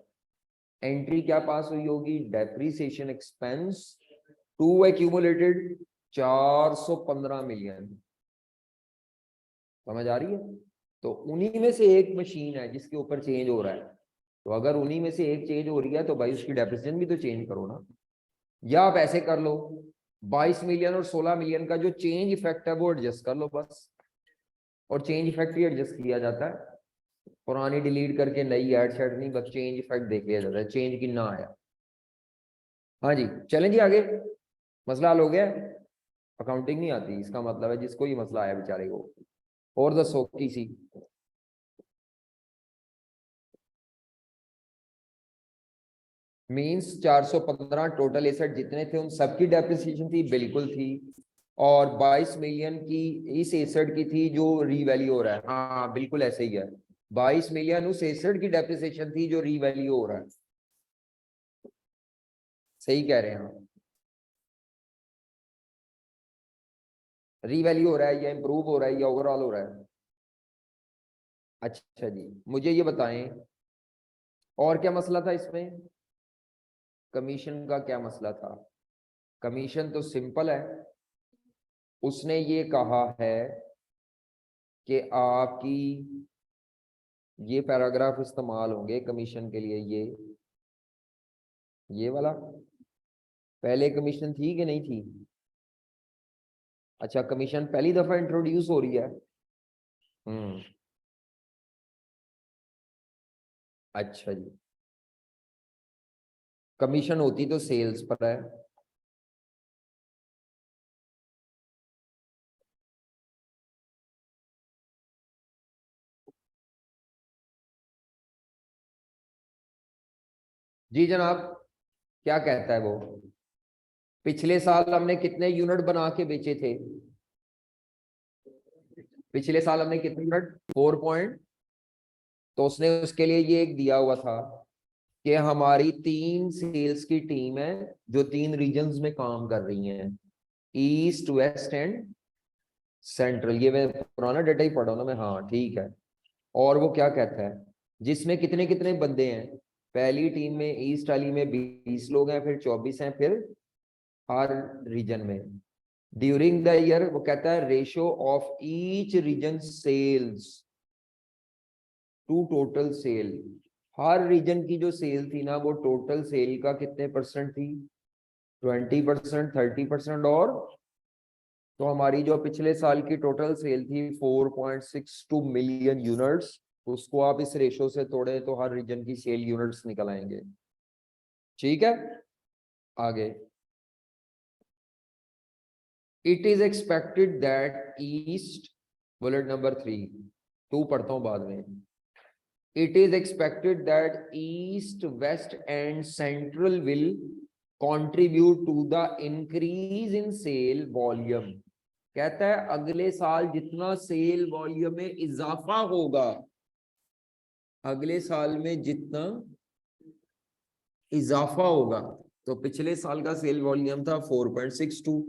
एंट्री क्या पास हुई होगी, depreciation expense to accumulated 415 million. समझ आ रही है? तो उन्हीं में से एक मशीन है जिसके ऊपर चेंज हो रहा है, तो अगर उन्हीं में से एक चेंज हो रही है तो भाई उसकी डेप्रिसिएशन भी तो चेंज करो ना। या आप ऐसे कर लो, 22 मिलियन और 16 मिलियन का जो चेंज इफेक्ट है वो एडजस्ट कर लो बस। और चेंज इफेक्ट ही एडजस्ट किया जाता है, पुरानी डिलीट करके नई ऐड शेड नहीं, बस चेंज इफेक्ट देख लिया जाता है, चेंज कितना आया। हाँ जी, चलें जी आगे। मसला हल हो गया। अकाउंटिंग नहीं आती इसका मतलब है जिसको ये मसला आया बेचारे को। और दसो किसी मींस 415 टोटल एसेट जितने थे उन सबकी डेप्रिसिएशन थी, बिल्कुल थी। और 22 मिलियन की इस एसेट की थी जो रीवैल्यू हो रहा है, हाँ बिल्कुल ऐसे ही है। 22 मिलियन उस एसेट की डेप्रिसिएशन थी जो रीवैल्यू हो रहा है। सही कह रहे हैं आप, रीवैल्यू हो रहा है या इंप्रूव हो रहा है या ओवरऑल हो रहा है। अच्छा जी, मुझे ये बताएं और क्या मसला था इसमें। कमीशन का क्या मसला था? कमीशन तो सिंपल है, उसने ये कहा है कि आपकी ये पैराग्राफ इस्तेमाल होंगे कमीशन के लिए, ये वाला। पहले कमीशन थी कि नहीं थी? अच्छा, कमीशन पहली दफा इंट्रोड्यूस हो रही है। हम्म, अच्छा जी। कमीशन होती तो सेल्स पर है। जी जनाब, क्या कहता है वो? पिछले साल हमने कितने यूनिट बना के बेचे थे? पिछले साल हमने कितने यूनिट, 4 पॉइंट। तो उसने उसके लिए ये एक दिया हुआ था कि हमारी 3 सेल्स की टीम है जो 3 रीजन्स में काम कर रही हैं, ईस्ट वेस्ट एंड सेंट्रल। ये मैं पुराना डाटा ही पढ़ा हूं ना मैं, हाँ ठीक है। और वो क्या कहता है, जिसमें कितने कितने बंदे हैं। पहली टीम में ईस्ट वाली में 20 लोग हैं, फिर 24 हैं, फिर हर रीजन में ड्यूरिंग द ईयर। वो कहता है ratio of each region sales to total sale. हर रीजन की जो सेल थी ना, वो टोटल सेल का कितने परसेंट थी, 20%, 30%। और तो हमारी जो पिछले साल की टोटल सेल थी 4.62 मिलियन यूनिट्स, उसको आप इस रेशो से तोड़े तो हर रीजन की सेल यूनिट्स निकल आएंगे। ठीक है, आगे। It is expected that east, bullet number 3, 2 पढ़ता हूं बाद में। It is expected that east, west and central will contribute to the increase in sale volume। कहता है अगले साल जितना सेल वॉल्यूम में इजाफा होगा, अगले साल में जितना इजाफा होगा, तो पिछले साल का सेल वॉल्यूम था 4.62,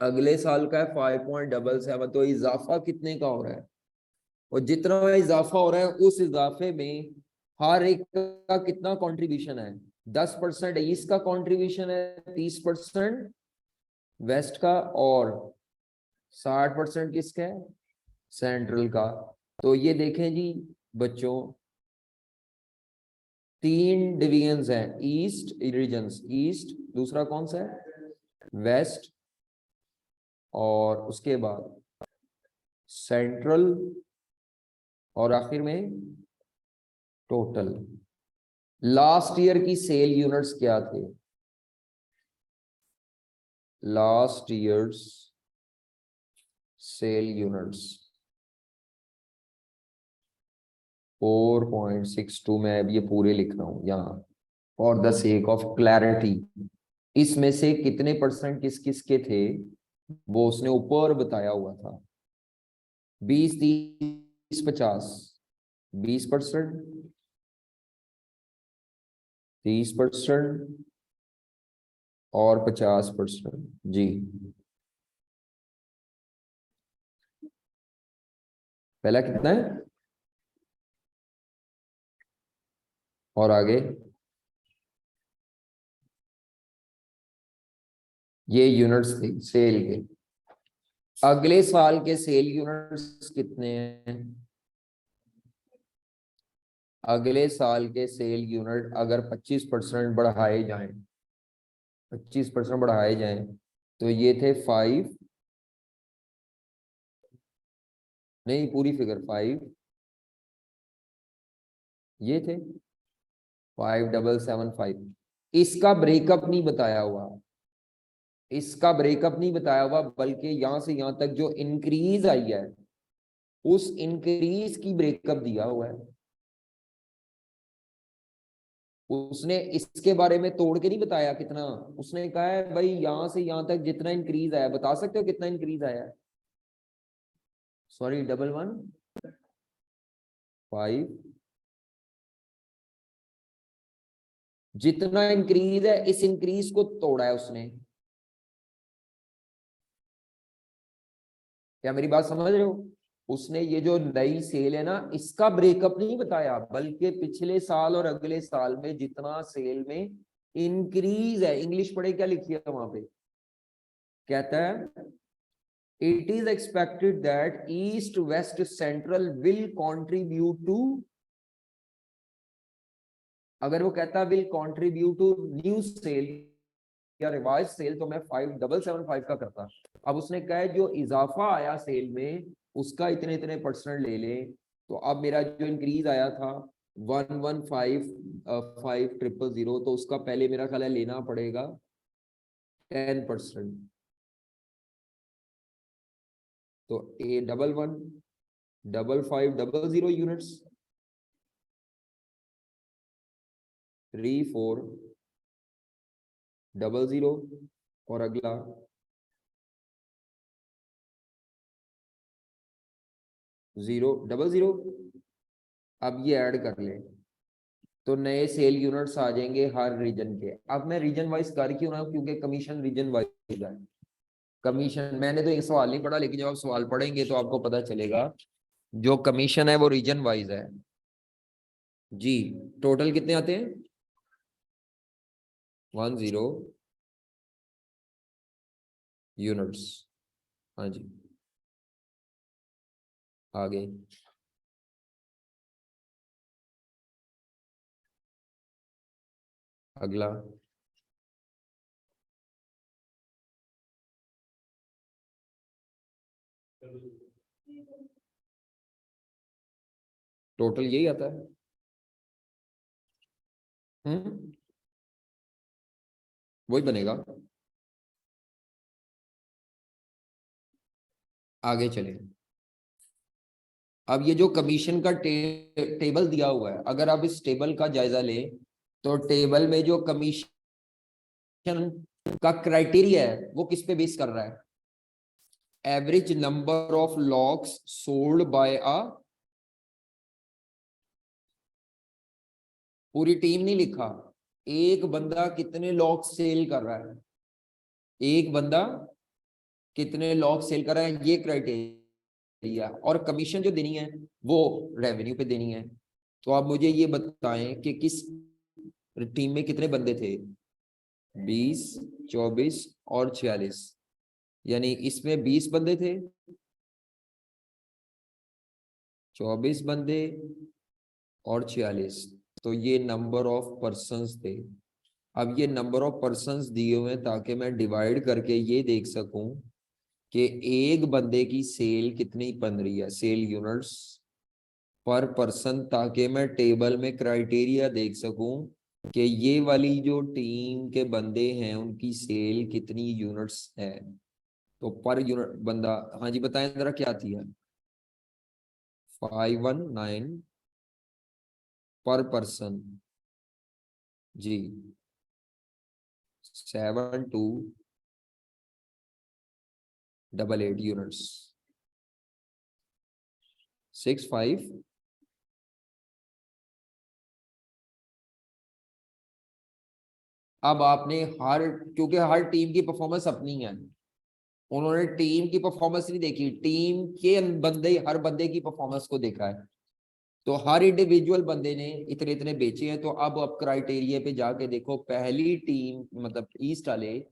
अगले साल का है 5.77, तो इजाफा कितने का हो रहा है? और जितना इजाफा हो रहा है उस इजाफे में हर एक का कितना कंट्रीब्यूशन है? 10% ईस्ट का कंट्रीब्यूशन है, 30% वेस्ट का, और 60% किसका है? सेंट्रल का। तो ये देखें जी बच्चों, तीन डिवीजन्स हैं, ईस्ट रीजन्स, ईस्ट, दूसरा कौन सा है, वेस्ट, और उसके बाद सेंट्रल, और आखिर में टोटल। लास्ट ईयर की सेल यूनिट्स क्या थे, लास्ट ईयर्स सेल यूनिट्स 4.62, मैं अब ये पूरे लिख रहा हूं यहाँ for the sake of clarity. इसमें से कितने परसेंट किस किस के थे वो उसने ऊपर बताया हुआ था, 20, 30, 50, 20%, 30% और 50%। जी, पहला कितना है और आगे, ये यूनिट्स थे सेल के। अगले साल के सेल यूनिट्स कितने हैं, अगले साल के सेल यूनिट अगर 25% बढ़ाए जाएं, 25% बढ़ाए जाएं, तो ये थे 5, नहीं पूरी फिगर 5, ये थे 5775। इसका ब्रेकअप नहीं बताया हुआ, इसका ब्रेकअप नहीं बताया हुआ, बल्कि यहां से यहां तक जो इंक्रीज आई है उस इंक्रीज की ब्रेकअप दिया हुआ है। उसने इसके बारे में तोड़ के नहीं बताया कितना, उसने कहा है भाई यहां से यहां तक जितना इंक्रीज आया, बता सकते हो कितना इंक्रीज आया है, सॉरी 1115, जितना इंक्रीज है इस इंक्रीज को तोड़ा है उसने। क्या मेरी बात समझ रहे हो, उसने ये जो नई सेल है ना इसका ब्रेकअप नहीं बताया, बल्कि पिछले साल और अगले साल में जितना सेल में इंक्रीज है, इंग्लिश पढ़े क्या लिखी है वहां पे, कहता है it is expected that east west central will contribute to, अगर वो कहता will contribute to new sale या रिवाइज सेल तो मैं 5775 का करता। अब उसने कहा है जो इजाफा आया सेल में उसका इतने इतने परसेंट ले ले, तो अब मेरा जो इंक्रीज आया था 115500, तो उसका पहले मेरा ख्याल है लेना पड़ेगा 10%। तो ए 111550 यूनिट्स, 3400, और अगला 000। अब ये ऐड कर ले तो नए सेल यूनिट्स आ जाएंगे हर रीजन के। अब मैं रीजन वाइज कर क्यों रहा हूं, क्योंकि कमीशन रीजन वाइज है। कमीशन मैंने तो एक सवाल नहीं पढ़ा, लेकिन जब आप सवाल पढ़ेंगे तो आपको पता चलेगा जो कमीशन है वो रीजन वाइज है। जी, टोटल कितने आते हैं, 10 यूनिट्स। हाँ जी, आगे अगला, टोटल यही आता है। वही बनेगा। आगे चले, अब ये जो कमीशन का टेबल दिया हुआ है, अगर आप इस टेबल का जायजा लें तो टेबल में जो कमीशन का क्राइटेरिया है वो किस पे बेस कर रहा है, average number of locks sold by a, पूरी टीम नहीं लिखा, एक बंदा कितने लॉक सेल कर रहा है, एक बंदा कितने लॉक सेल कर रहा है, ये क्राइटेरिया। और कमीशन जो देनी है वो रेवेन्यू पे देनी है। तो आप मुझे ये बताएं कि किस टीम में कितने बंदे थे, 20, 24 और 46, यानी इसमें 20 बंदे थे, 24 बंदे और 46, तो ये नंबर ऑफ पर्सन्स थे। अब ये नंबर ऑफ पर्सन्स दिए हुए हैं ताकि मैं डिवाइड करके ये देख सकूं कि एक बंदे की सेल कितनी बन रही है, सेल यूनिट्स पर पर्सन, ताकि मैं टेबल में क्राइटेरिया देख सकूं कि ये वाली जो टीम के बंदे हैं उनकी सेल कितनी यूनिट्स है। तो पर यूनिट बंदा, हाँ जी बताएं जरा क्या थी है। 519 पर पर्सन जी, 7288 यूनिट्स, 65। अब आपने हर, क्योंकि हर टीम की परफॉर्मेंस अपनी है, उन्होंने टीम की परफॉर्मेंस नहीं देखी, टीम के बंदे, हर बंदे की परफॉर्मेंस को देखा है। तो हर इंडिविजुअल बंदे ने इतने इतने बेचे हैं। तो अब क्राइटेरिया पे जाके देखो, पहली टीम मतलब ईस्ट वाले,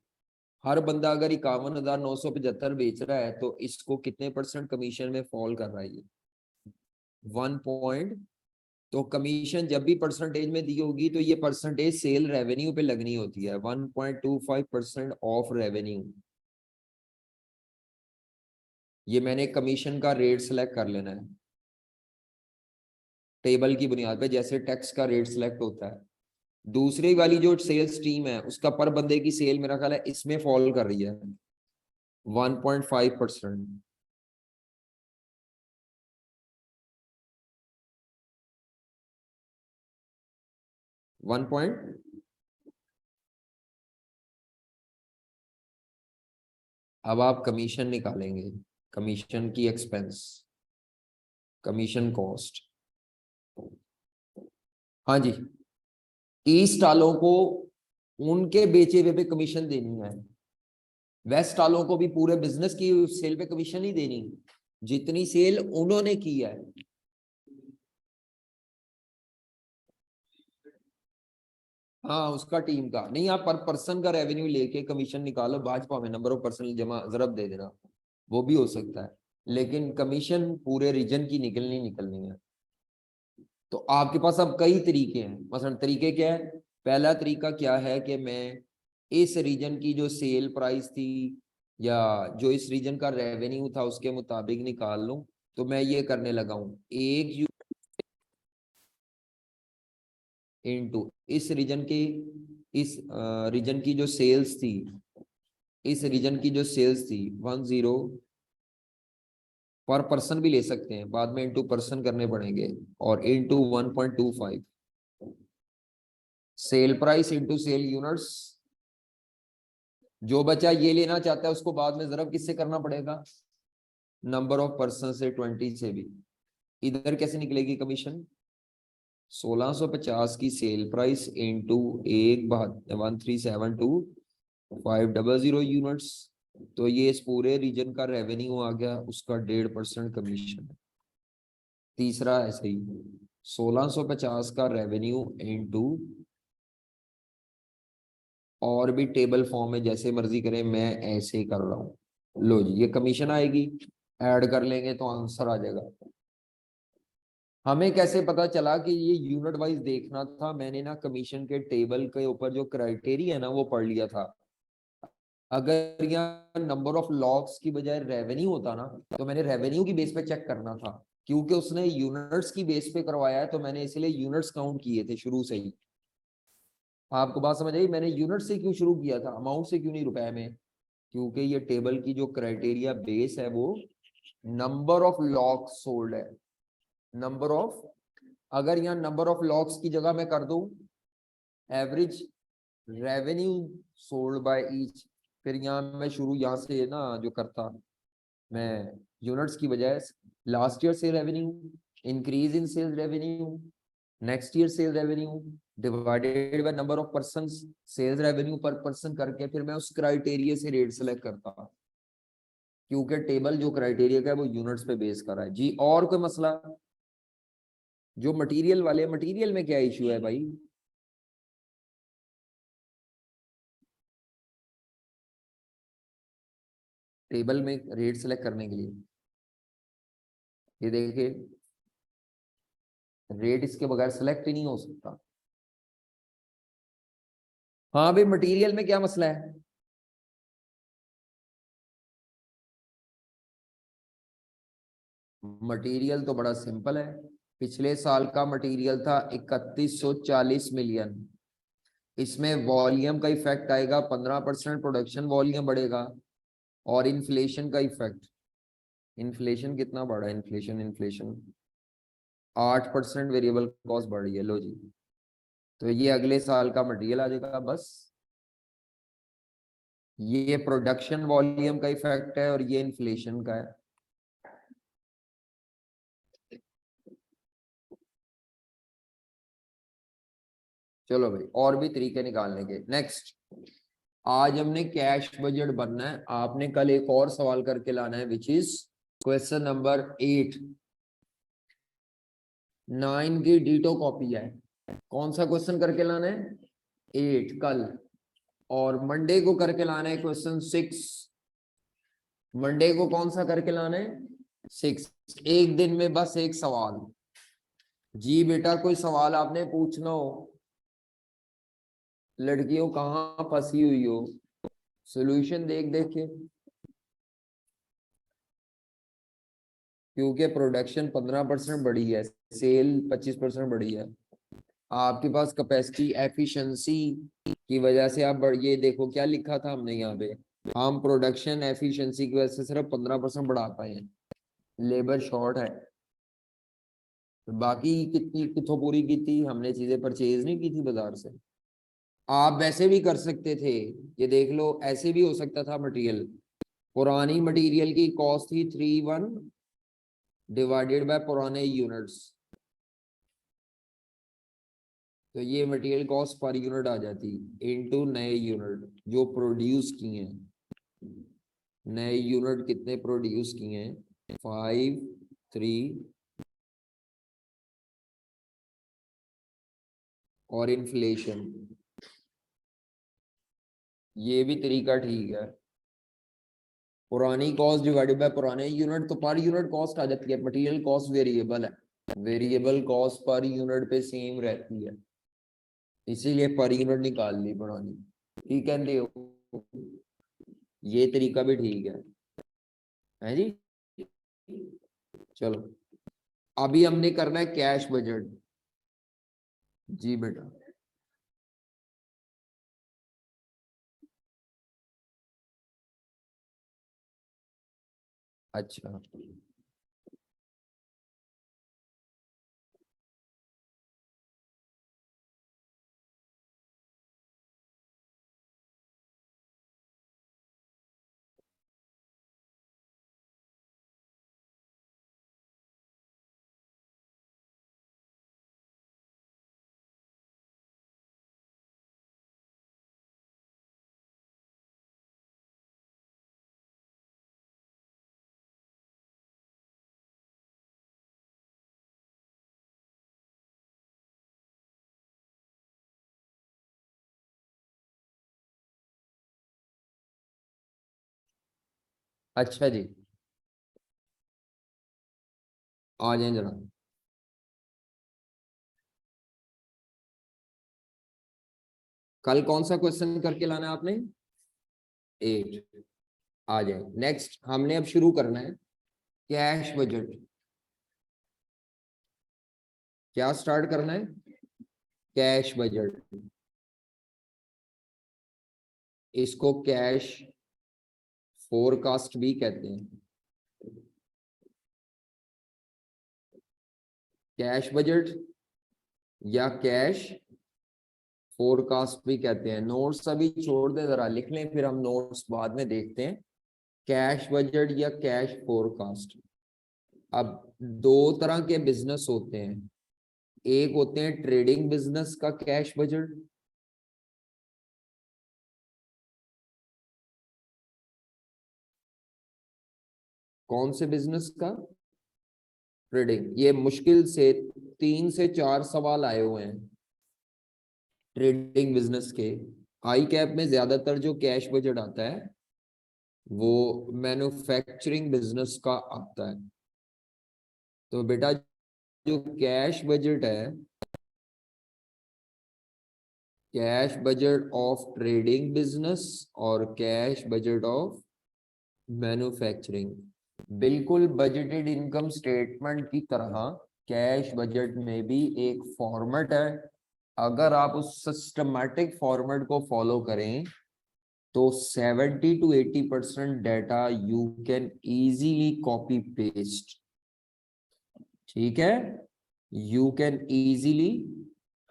हर बंदा अगर 51,975 बेच रहा है तो इसको कितने परसेंट कमीशन में फॉल कर रहा है? 1 तो कमीशन जब भी परसेंटेज में दी होगी तो ये परसेंटेज सेल रेवेन्यू पे लगनी होती है, 1.25% ऑफ रेवेन्यू। ये मैंने कमीशन का रेट सेलेक्ट कर लेना है टेबल की बुनियाद पे, जैसे टैक्स का रेट सिलेक्ट होता है। दूसरी वाली जो सेल्स टीम है उसका पर बंदे की सेल मेरा ख्याल है इसमें फॉल कर रही है 1.5%। 1 अब आप कमीशन निकालेंगे, कमीशन की एक्सपेंस, कमीशन कॉस्ट। हाँ जी, ईस्ट वालों को उनके बेचे हुए पे कमीशन देनी है, वेस्ट वालों को भी पूरे बिजनेस की सेल पे कमीशन नहीं देनी, जितनी सेल उन्होंने की है। हाँ उसका टीम का नहीं, आप पर पर्सन का रेवेन्यू लेके कमीशन निकालो, भाजपा में नंबर ऑफ पर्सन जमा जरब दे देना, वो भी हो सकता है, लेकिन कमीशन पूरे रीजन की निकलनी निकलनी है। तो आपके पास अब कई तरीके हैं, मसलन तरीके क्या है, पहला तरीका क्या है कि मैं इस रीजन की जो सेल प्राइस थी या जो इस रीजन का रेवेन्यू था उसके मुताबिक निकाल लूं। तो मैं ये करने लगा हूं, एक इनटू इस रीजन के, इस रीजन की जो सेल्स थी, इस रीजन की जो सेल्स थी 10 पर पर्सन भी ले सकते हैं, बाद में इनटू पर्सन करने पड़ेंगे, और into 1.25 sale price into sale units. जो बच्चा ये लेना चाहता है उसको बाद में जरा किससे करना पड़ेगा, नंबर ऑफ पर्सन से, 20 से भी। इधर कैसे निकलेगी कमीशन, 1650 की सेल प्राइस इंटू 1372 यूनिट्स। तो ये इस पूरे रीजन का रेवेन्यू आ गया, उसका 1.5% कमीशन है। तीसरा ऐसे ही 1650 का रेवेन्यू इंटू, और भी टेबल फॉर्म में जैसे मर्जी करें, मैं ऐसे ही कर रहा हूँ। लो जी ये कमीशन आएगी, ऐड कर लेंगे तो आंसर आ जाएगा। हमें कैसे पता चला कि ये यूनिट वाइज देखना था, मैंने ना कमीशन के टेबल के ऊपर जो क्राइटेरिया है ना वो पढ़ लिया था। अगर यहाँ नंबर ऑफ लॉट्स की बजाय रेवेन्यू होता ना, तो मैंने रेवेन्यू की बेस पे चेक करना था, क्योंकि उसने यूनिट्स की बेस पे करवाया है तो मैंने इसलिए यूनिट्स काउंट किए थे शुरू से ही। आपको बात समझ आई, मैंने यूनिट से क्यों शुरू किया था, अमाउंट से क्यों नहीं रुपए में, क्योंकि ये टेबल की जो क्राइटेरिया बेस है वो नंबर ऑफ लॉक्स सोल्ड है, नंबर ऑफ। अगर यहाँ नंबर ऑफ लॉक्स की जगह मैं कर दूं average revenue sold by each, फिर यहाँ मैं शुरू यहाँ से ना जो करता, मैं यूनिट्स की बजाय last year sale revenue, increase in sales revenue, next year sale revenue divided by number of person, sales revenue per person करके फिर मैं उस क्राइटेरिया से रेट सेलेक्ट करता, क्योंकि टेबल जो क्राइटेरिया का है वो यूनिट्स पे बेस कर रहा है जी। और कोई मसला, जो मटेरियल वाले, मटेरियल में क्या इशू है भाई, टेबल में रेट सेलेक्ट करने के लिए ये देखिए रेट इसके बगैर सिलेक्ट ही नहीं हो सकता। हाँ भाई, मटेरियल में क्या मसला है? मटेरियल तो बड़ा सिंपल है। पिछले साल का मटेरियल था 3140 मिलियन। इसमें वॉल्यूम का इफेक्ट आएगा, 15% प्रोडक्शन वॉल्यूम बढ़ेगा, और इन्फ्लेशन का इफेक्ट। इन्फ्लेशन कितना बढ़ा है? इन्फ्लेशन इन्फ्लेशन 8% वेरिएबल कॉस्ट बढ़ी है। लो जी, तो ये अगले साल का मटेरियल आ जाएगा बस। ये प्रोडक्शन वॉल्यूम का इफेक्ट है और ये इन्फ्लेशन का है। चलो भाई, और भी तरीके निकालने के। नेक्स्ट, आज हमने कैश बजट बनना है। आपने कल एक और सवाल करके लाना है, विच इज क्वेश्चन नंबर 8। 9 की डिटो कॉपी है। कौन सा क्वेश्चन करके लाना है? 8 कल। और मंडे को करके लाना है क्वेश्चन 6। मंडे को कौन सा करके लाना है? 6। एक दिन में बस एक सवाल। जी बेटा, कोई सवाल आपने पूछना हो, लड़कियों कहाँ फंसी हुई हो, सॉल्यूशन देख देख के। क्योंकि प्रोडक्शन 15% बढ़ी है, सेल 25% बढ़ी है, आपके पास कैपेसिटी एफिशिएंसी की वजह से आप बढ़। ये देखो क्या लिखा था हमने यहाँ पे, हम प्रोडक्शन एफिशिएंसी की वजह से सिर्फ 15% बढ़ा पाए हैं, लेबर शॉर्ट है। तो बाकी कितनी कितों पूरी की थी हमने, चीजें परचेज नहीं की थी बाजार से। आप वैसे भी कर सकते थे, ये देख लो, ऐसे भी हो सकता था। मटेरियल, पुरानी मटेरियल की कॉस्ट थी 31 डिवाइडेड बाय पुराने यूनिट्स, तो ये मटेरियल कॉस्ट पर यूनिट आ जाती, इनटू नए यूनिट जो प्रोड्यूस किए हैं। नए यूनिट कितने प्रोड्यूस किए हैं? 5 3 और इन्फ्लेशन। ये भी तरीका ठीक है। पुरानी कॉस्ट डिवाइडेड बाय पुराने यूनिट, तो पर यूनिट कॉस्ट आ जाती है। मटेरियल कॉस्ट वेरिएबल है, वेरिएबल कॉस्ट पर यूनिट पे सेम रहती है, इसीलिए पर यूनिट निकाल ली पुरानी। ठीक है, ये तरीका भी ठीक है जी। चलो, अभी हमने करना है कैश बजट। जी बेटा। अच्छा, अच्छा जी, आ जाए जरा। कल कौन सा क्वेश्चन करके लाना है आपने? 8। आ जाए। नेक्स्ट, हमने अब शुरू करना है कैश बजट। क्या स्टार्ट करना है? Cash budget. इसको कैश फोरकास्ट भी कहते हैं। कैश बजट या कैश फोरकास्ट भी कहते हैं। नोट्स अभी छोड़ दे, जरा लिख लें, फिर हम नोट्स बाद में देखते हैं। कैश बजट या कैश फोरकास्ट। अब दो तरह के बिजनेस होते हैं। एक होते हैं ट्रेडिंग बिजनेस का कैश बजट। कौन से बिजनेस का? ट्रेडिंग। ये मुश्किल से 3 से 4 सवाल आए हुए हैं ट्रेडिंग बिजनेस के। आई कैप में ज्यादातर जो कैश बजट आता है वो मैन्युफैक्चरिंग बिजनेस का आता है। तो बेटा, जो कैश बजट है, cash budget of trading business और कैश बजट ऑफ मैन्युफैक्चरिंग, बिल्कुल बजटेड इनकम स्टेटमेंट की तरह कैश बजट में भी एक फॉर्मेट है। अगर आप उस सिस्टमैटिक फॉर्मेट को फॉलो करें तो 70 to 80% data you can easily copy paste. ठीक है, you can easily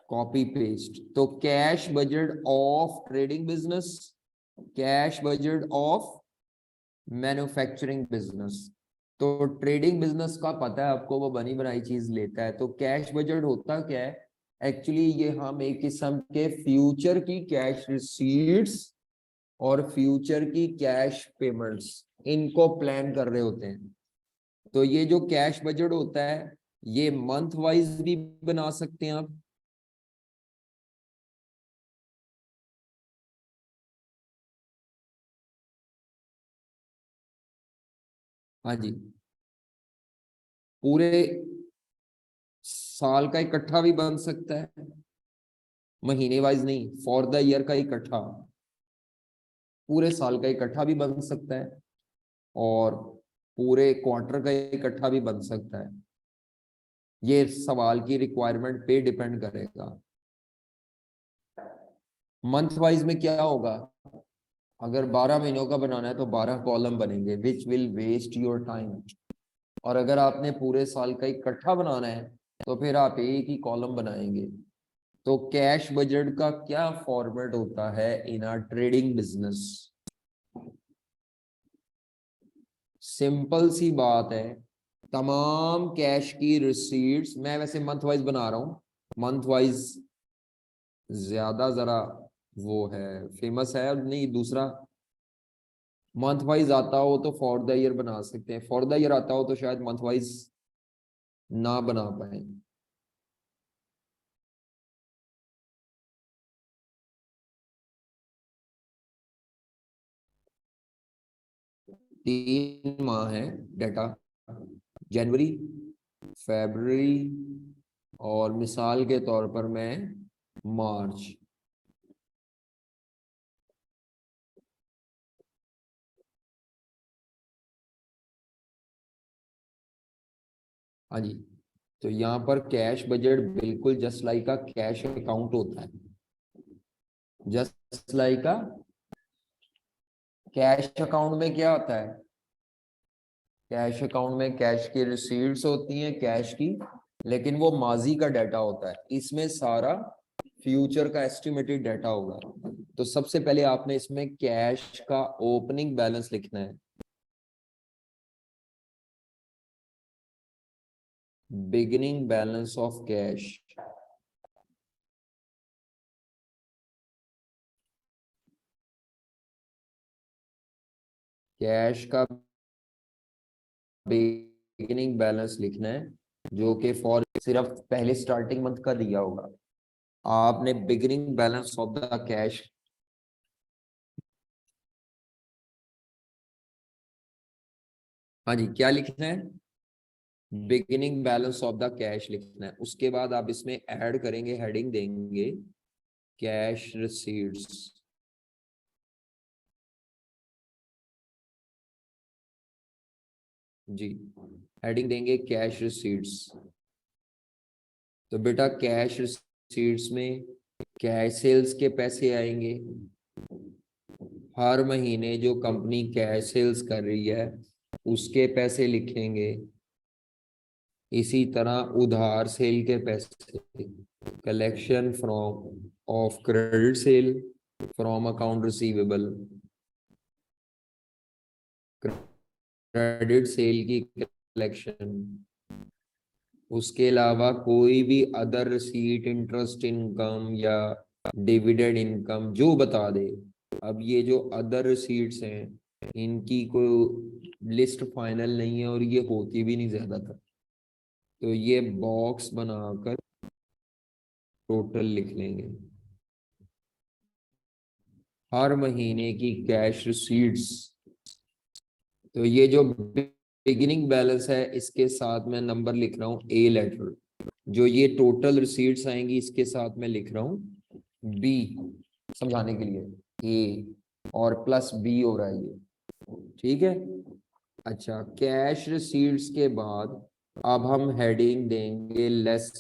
copy paste. तो cash budget of trading business, cash budget of manufacturing business. तो ट्रेडिंग बिजनेस का पता है आपको, वो बनी बनाई चीज लेता है। तो कैश बजट होता क्या है एक्चुअली, ये हम एक किस्म के फ्यूचर की कैश रिसीट्स और फ्यूचर की कैश पेमेंट्स इनको प्लान कर रहे होते हैं। तो ये जो कैश बजट होता है ये मंथ वाइज भी बना सकते हैं आप, हाँ जी, पूरे साल का इकट्ठा भी बन सकता है, महीने वाइज नहीं, फॉर द ईयर का इकट्ठा, पूरे साल का इकट्ठा भी बन सकता है और पूरे क्वार्टर का इकट्ठा भी बन सकता है। ये सवाल की रिक्वायरमेंट पे डिपेंड करेगा। मंथ वाइज में क्या होगा, अगर 12 महीनों का बनाना है तो 12 कॉलम बनेंगे which will waste your time. और अगर आपने पूरे साल का इकट्ठा बनाना है तो फिर आप एक ही कॉलम बनाएंगे। तो कैश बजट का क्या फॉर्मेट होता है in our trading business, simple सी बात है, तमाम कैश की रिसीट्स, मैं वैसे मंथ वाइज बना रहा हूं, मंथ वाइज ज्यादा जरा वो है, फेमस है। नहीं, दूसरा मंथ वाइज आता हो तो फॉर द ईयर बना सकते हैं, फॉर द ईयर आता हो तो शायद मंथ वाइज ना बना पाए। 3 माह है डाटा, जनवरी, फरवरी और मिसाल के तौर पर मैं मार्च। हाँ जी, तो यहाँ पर कैश बजट बिल्कुल जस्ट लाइक का कैश अकाउंट होता है, जस्ट लाइक का कैश अकाउंट में क्या होता है, कैश अकाउंट में कैश की रिसीट्स होती हैं कैश की, लेकिन वो माजी का डाटा होता है, इसमें सारा फ्यूचर का एस्टिमेटेड डाटा होगा। तो सबसे पहले आपने इसमें कैश का ओपनिंग बैलेंस लिखना है, beginning balance of cash, cash का बिगिनिंग बैलेंस लिखना है जो कि फॉर सिर्फ पहले स्टार्टिंग मंथ का दिया होगा। आपने beginning balance of the cash, हाँ जी, क्या लिखना है, beginning balance of the cash लिखना है। उसके बाद आप इसमें ऐड करेंगे, हेडिंग देंगे कैश रिसीट्स, जी, हेडिंग देंगे कैश रिसीट्स। तो बेटा कैश रिसीट्स में कैश सेल्स के पैसे आएंगे, हर महीने जो कंपनी कैश सेल्स कर रही है उसके पैसे लिखेंगे। इसी तरह उधार सेल के पैसे, collection from of credit sale from account receivable, credit sale की कलेक्शन। उसके अलावा कोई भी अदर रिसीट, इंटरेस्ट इनकम या डिविडेंड इनकम जो बता दे। अब ये जो अदर रिसीट्स हैं इनकी कोई लिस्ट फाइनल नहीं है और ये होती भी नहीं ज्यादातर, तो ये बॉक्स बनाकर टोटल लिख लेंगे, हर महीने की कैश रिसीट्स। तो ये जो बिगिनिंग बैलेंस है इसके साथ मैं नंबर लिख रहा हूं ए लेटर, जो ये टोटल रिसीट्स आएंगी इसके साथ मैं लिख रहा हूँ बी, समझाने के लिए ए और प्लस बी हो रहा है ये, ठीक है। अच्छा, कैश रिसीट्स के बाद अब हम हेडिंग देंगे लेस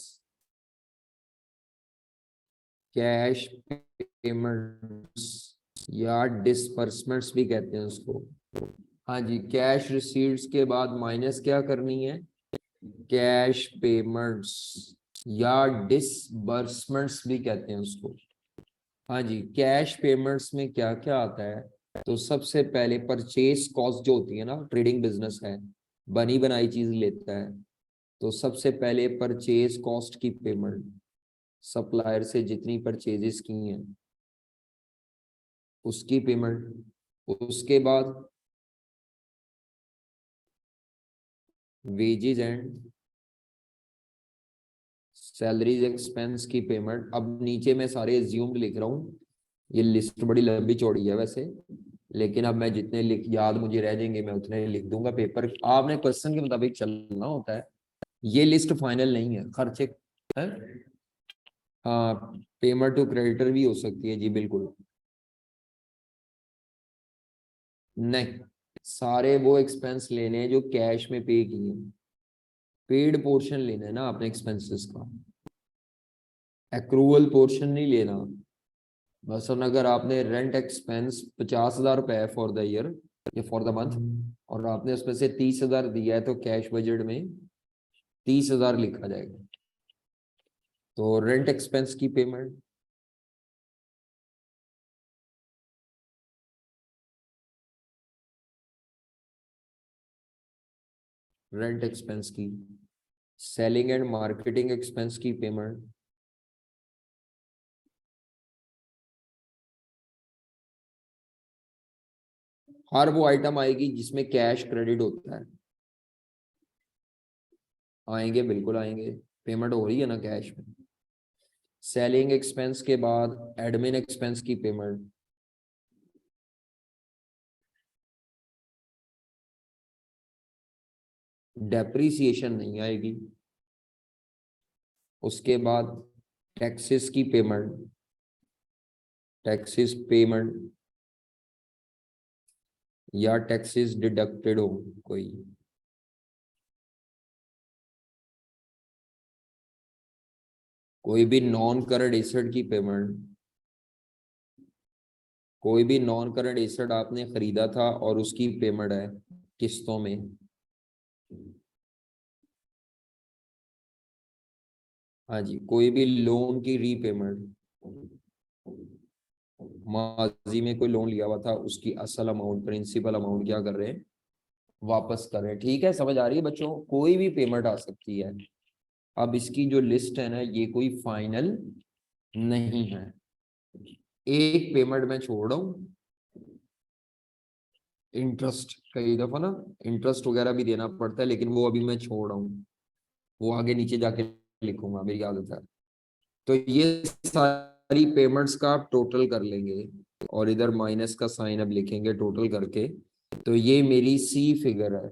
कैश पेमेंट्स या डिसबर्समेंट्स भी कहते हैं उसको। हाँ जी, कैश रिसीट्स के बाद माइनस क्या करनी है, कैश पेमेंट्स या डिसबर्समेंट्स भी कहते हैं उसको। हाँ जी, कैश पेमेंट्स में क्या क्या आता है, तो सबसे पहले परचेज कॉस्ट जो होती है ना, ट्रेडिंग बिजनेस है, बनी बनाई चीज लेता है, तो सबसे पहले परचेज कॉस्ट की पेमेंट, सप्लायर से जितनी परचेजेस की हैं उसकी पेमेंट। उसके बाद वेजेस एंड सैलरीज एक्सपेंस की पेमेंट। अब नीचे मैं सारे एज्यूम्ड लिख रहा हूँ, ये लिस्ट बड़ी लंबी चौड़ी है वैसे, लेकिन अब मैं जितने लिख याद मुझे रह जाएंगे मैं उतने लिख दूंगा। पेपर आपने क्वेश्चन के मुताबिक चलना होता है, ये लिस्ट फाइनल नहीं है, खर्चे है। हाँ, पेमेंट टू क्रेडिटर भी हो सकती है जी, बिल्कुल नहीं, सारे वो एक्सपेंस लेने हैं जो कैश में पे किए हैं, पेड पोर्शन लेना है ना आपने एक्सपेंसेस का, एक्रूवल पोर्शन नहीं लेना। मसलन अगर आपने रेंट एक्सपेंस 50,000 रुपए है फॉर द ईयर या फॉर द मंथ, और आपने उसमें से 30,000 दिया है, तो कैश बजट में 30,000 लिखा जाएगा। तो रेंट एक्सपेंस की पेमेंट, रेंट एक्सपेंस की, सेलिंग एंड मार्केटिंग एक्सपेंस की पेमेंट, हर वो आइटम आएगी जिसमें कैश क्रेडिट होता है। आएंगे, बिल्कुल आएंगे, पेमेंट हो रही है ना कैश में। सेलिंग एक्सपेंस के बाद एडमिन एक्सपेंस की पेमेंट, डेप्रीसिएशन नहीं आएगी। उसके बाद टैक्सेस की पेमेंट, टैक्सेस पेमेंट या टैक्सेस डिडक्टेड हो कोई, कोई भी नॉन करंट एसेट की पेमेंट, कोई भी नॉन करंट एसेट आपने खरीदा था और उसकी पेमेंट है किस्तों में। हाँ जी, कोई भी लोन की रीपेमेंट, माजी में कोई लोन लिया हुआ था उसकी असल अमाउंट, प्रिंसिपल अमाउंट क्या कर रहे हैं, वापस कर रहे हैं। ठीक है, समझ आ रही है बच्चों, कोई भी पेमेंट आ सकती है। अब इसकी जो लिस्ट है ना, ये कोई फाइनल नहीं है। एक पेमेंट मैं छोड़ रहा हूँ, इंटरेस्ट, कई दफा ना इंटरेस्ट वगैरह भी देना पड़ता है, लेकिन वो अभी मैं छोड़ रहा हूँ, वो आगे नीचे जाके लिखूंगा, मेरी आदत है। तो ये सारी पेमेंट्स का आप टोटल कर लेंगे और इधर माइनस का साइन अब लिखेंगे टोटल करके, तो ये मेरी सी फिगर है।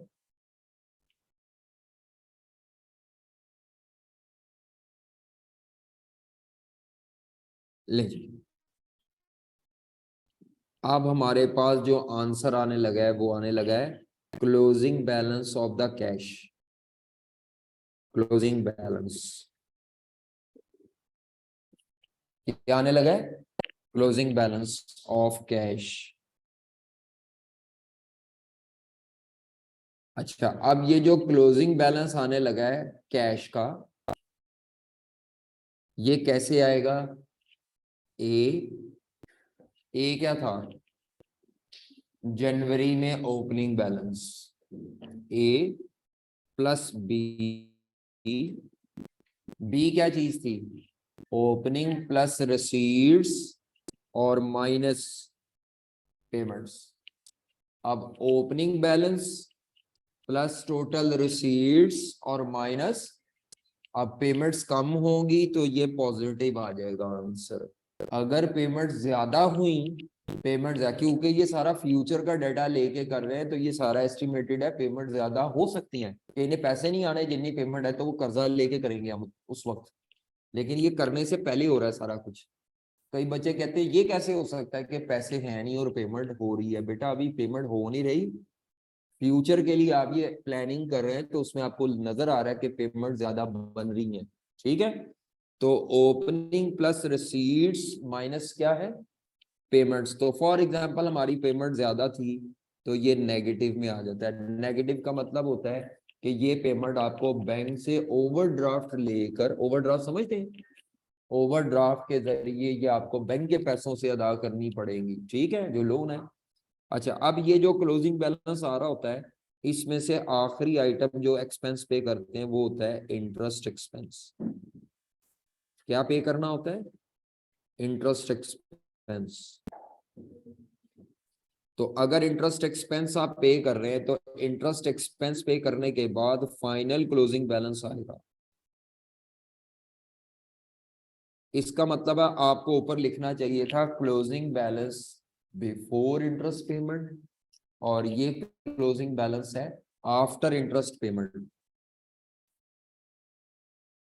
ले जी, अब हमारे पास जो आंसर आने लगा है वो आने लगा है closing balance of the cash, closing balance क्या आने लगा है, क्लोजिंग बैलेंस ऑफ कैश। अच्छा, अब ये जो क्लोजिंग बैलेंस आने लगा है कैश का, ये कैसे आएगा, ए, ए क्या था, जनवरी में ओपनिंग बैलेंस, ए प्लस बी, बी क्या चीज थी, ओपनिंग प्लस रिसीट्स और माइनस पेमेंट्स। अब opening balance plus total receipts और माइनस, अब पेमेंट्स कम होंगी तो ये पॉजिटिव आ जाएगा आंसर, अगर पेमेंट ज्यादा हुई पेमेंट ज्यादा, क्योंकि ये सारा फ्यूचर का डाटा लेके कर रहे हैं, तो ये सारा एस्टिमेटेड है। पेमेंट ज्यादा हो सकती है, इन्हें पैसे नहीं आने जितनी पेमेंट है, तो वो कर्जा लेके करेंगे हम उस वक्त, लेकिन ये करने से पहले हो रहा है सारा कुछ। कई बच्चे कहते हैं ये कैसे हो सकता है कि पैसे हैं नहीं और पेमेंट हो रही है। बेटा अभी पेमेंट हो नहीं रही, फ्यूचर के लिए आप ये प्लानिंग कर रहे हैं, तो उसमें आपको नजर आ रहा है कि पेमेंट ज्यादा बन रही है। ठीक है, तो ओपनिंग प्लस रिसीट्स माइनस क्या है, पेमेंट्स। तो फॉर एग्जांपल हमारी पेमेंट ज्यादा थी, तो ये नेगेटिव में आ जाता है। नेगेटिव का मतलब होता है कि ये पेमेंट आपको बैंक से ओवरड्राफ्ट लेकर, ओवरड्राफ्ट समझते हैं, ओवरड्राफ्ट के जरिए ये आपको बैंक के पैसों से अदा करनी पड़ेगी। ठीक है, जो लोन है। अच्छा, अब ये जो क्लोजिंग बैलेंस आ रहा होता है, इसमें से आखिरी आइटम जो एक्सपेंस पे करते हैं वो होता है इंटरेस्ट एक्सपेंस। क्या पे करना होता है, इंटरेस्ट एक्सपेंस। तो अगर इंटरेस्ट एक्सपेंस आप पे कर रहे हैं, तो इंटरेस्ट एक्सपेंस पे करने के बाद फाइनल क्लोजिंग बैलेंस आएगा। इसका मतलब है आपको ऊपर लिखना चाहिए था closing balance before interest payment, और ये क्लोजिंग बैलेंस है आफ्टर इंटरेस्ट पेमेंट।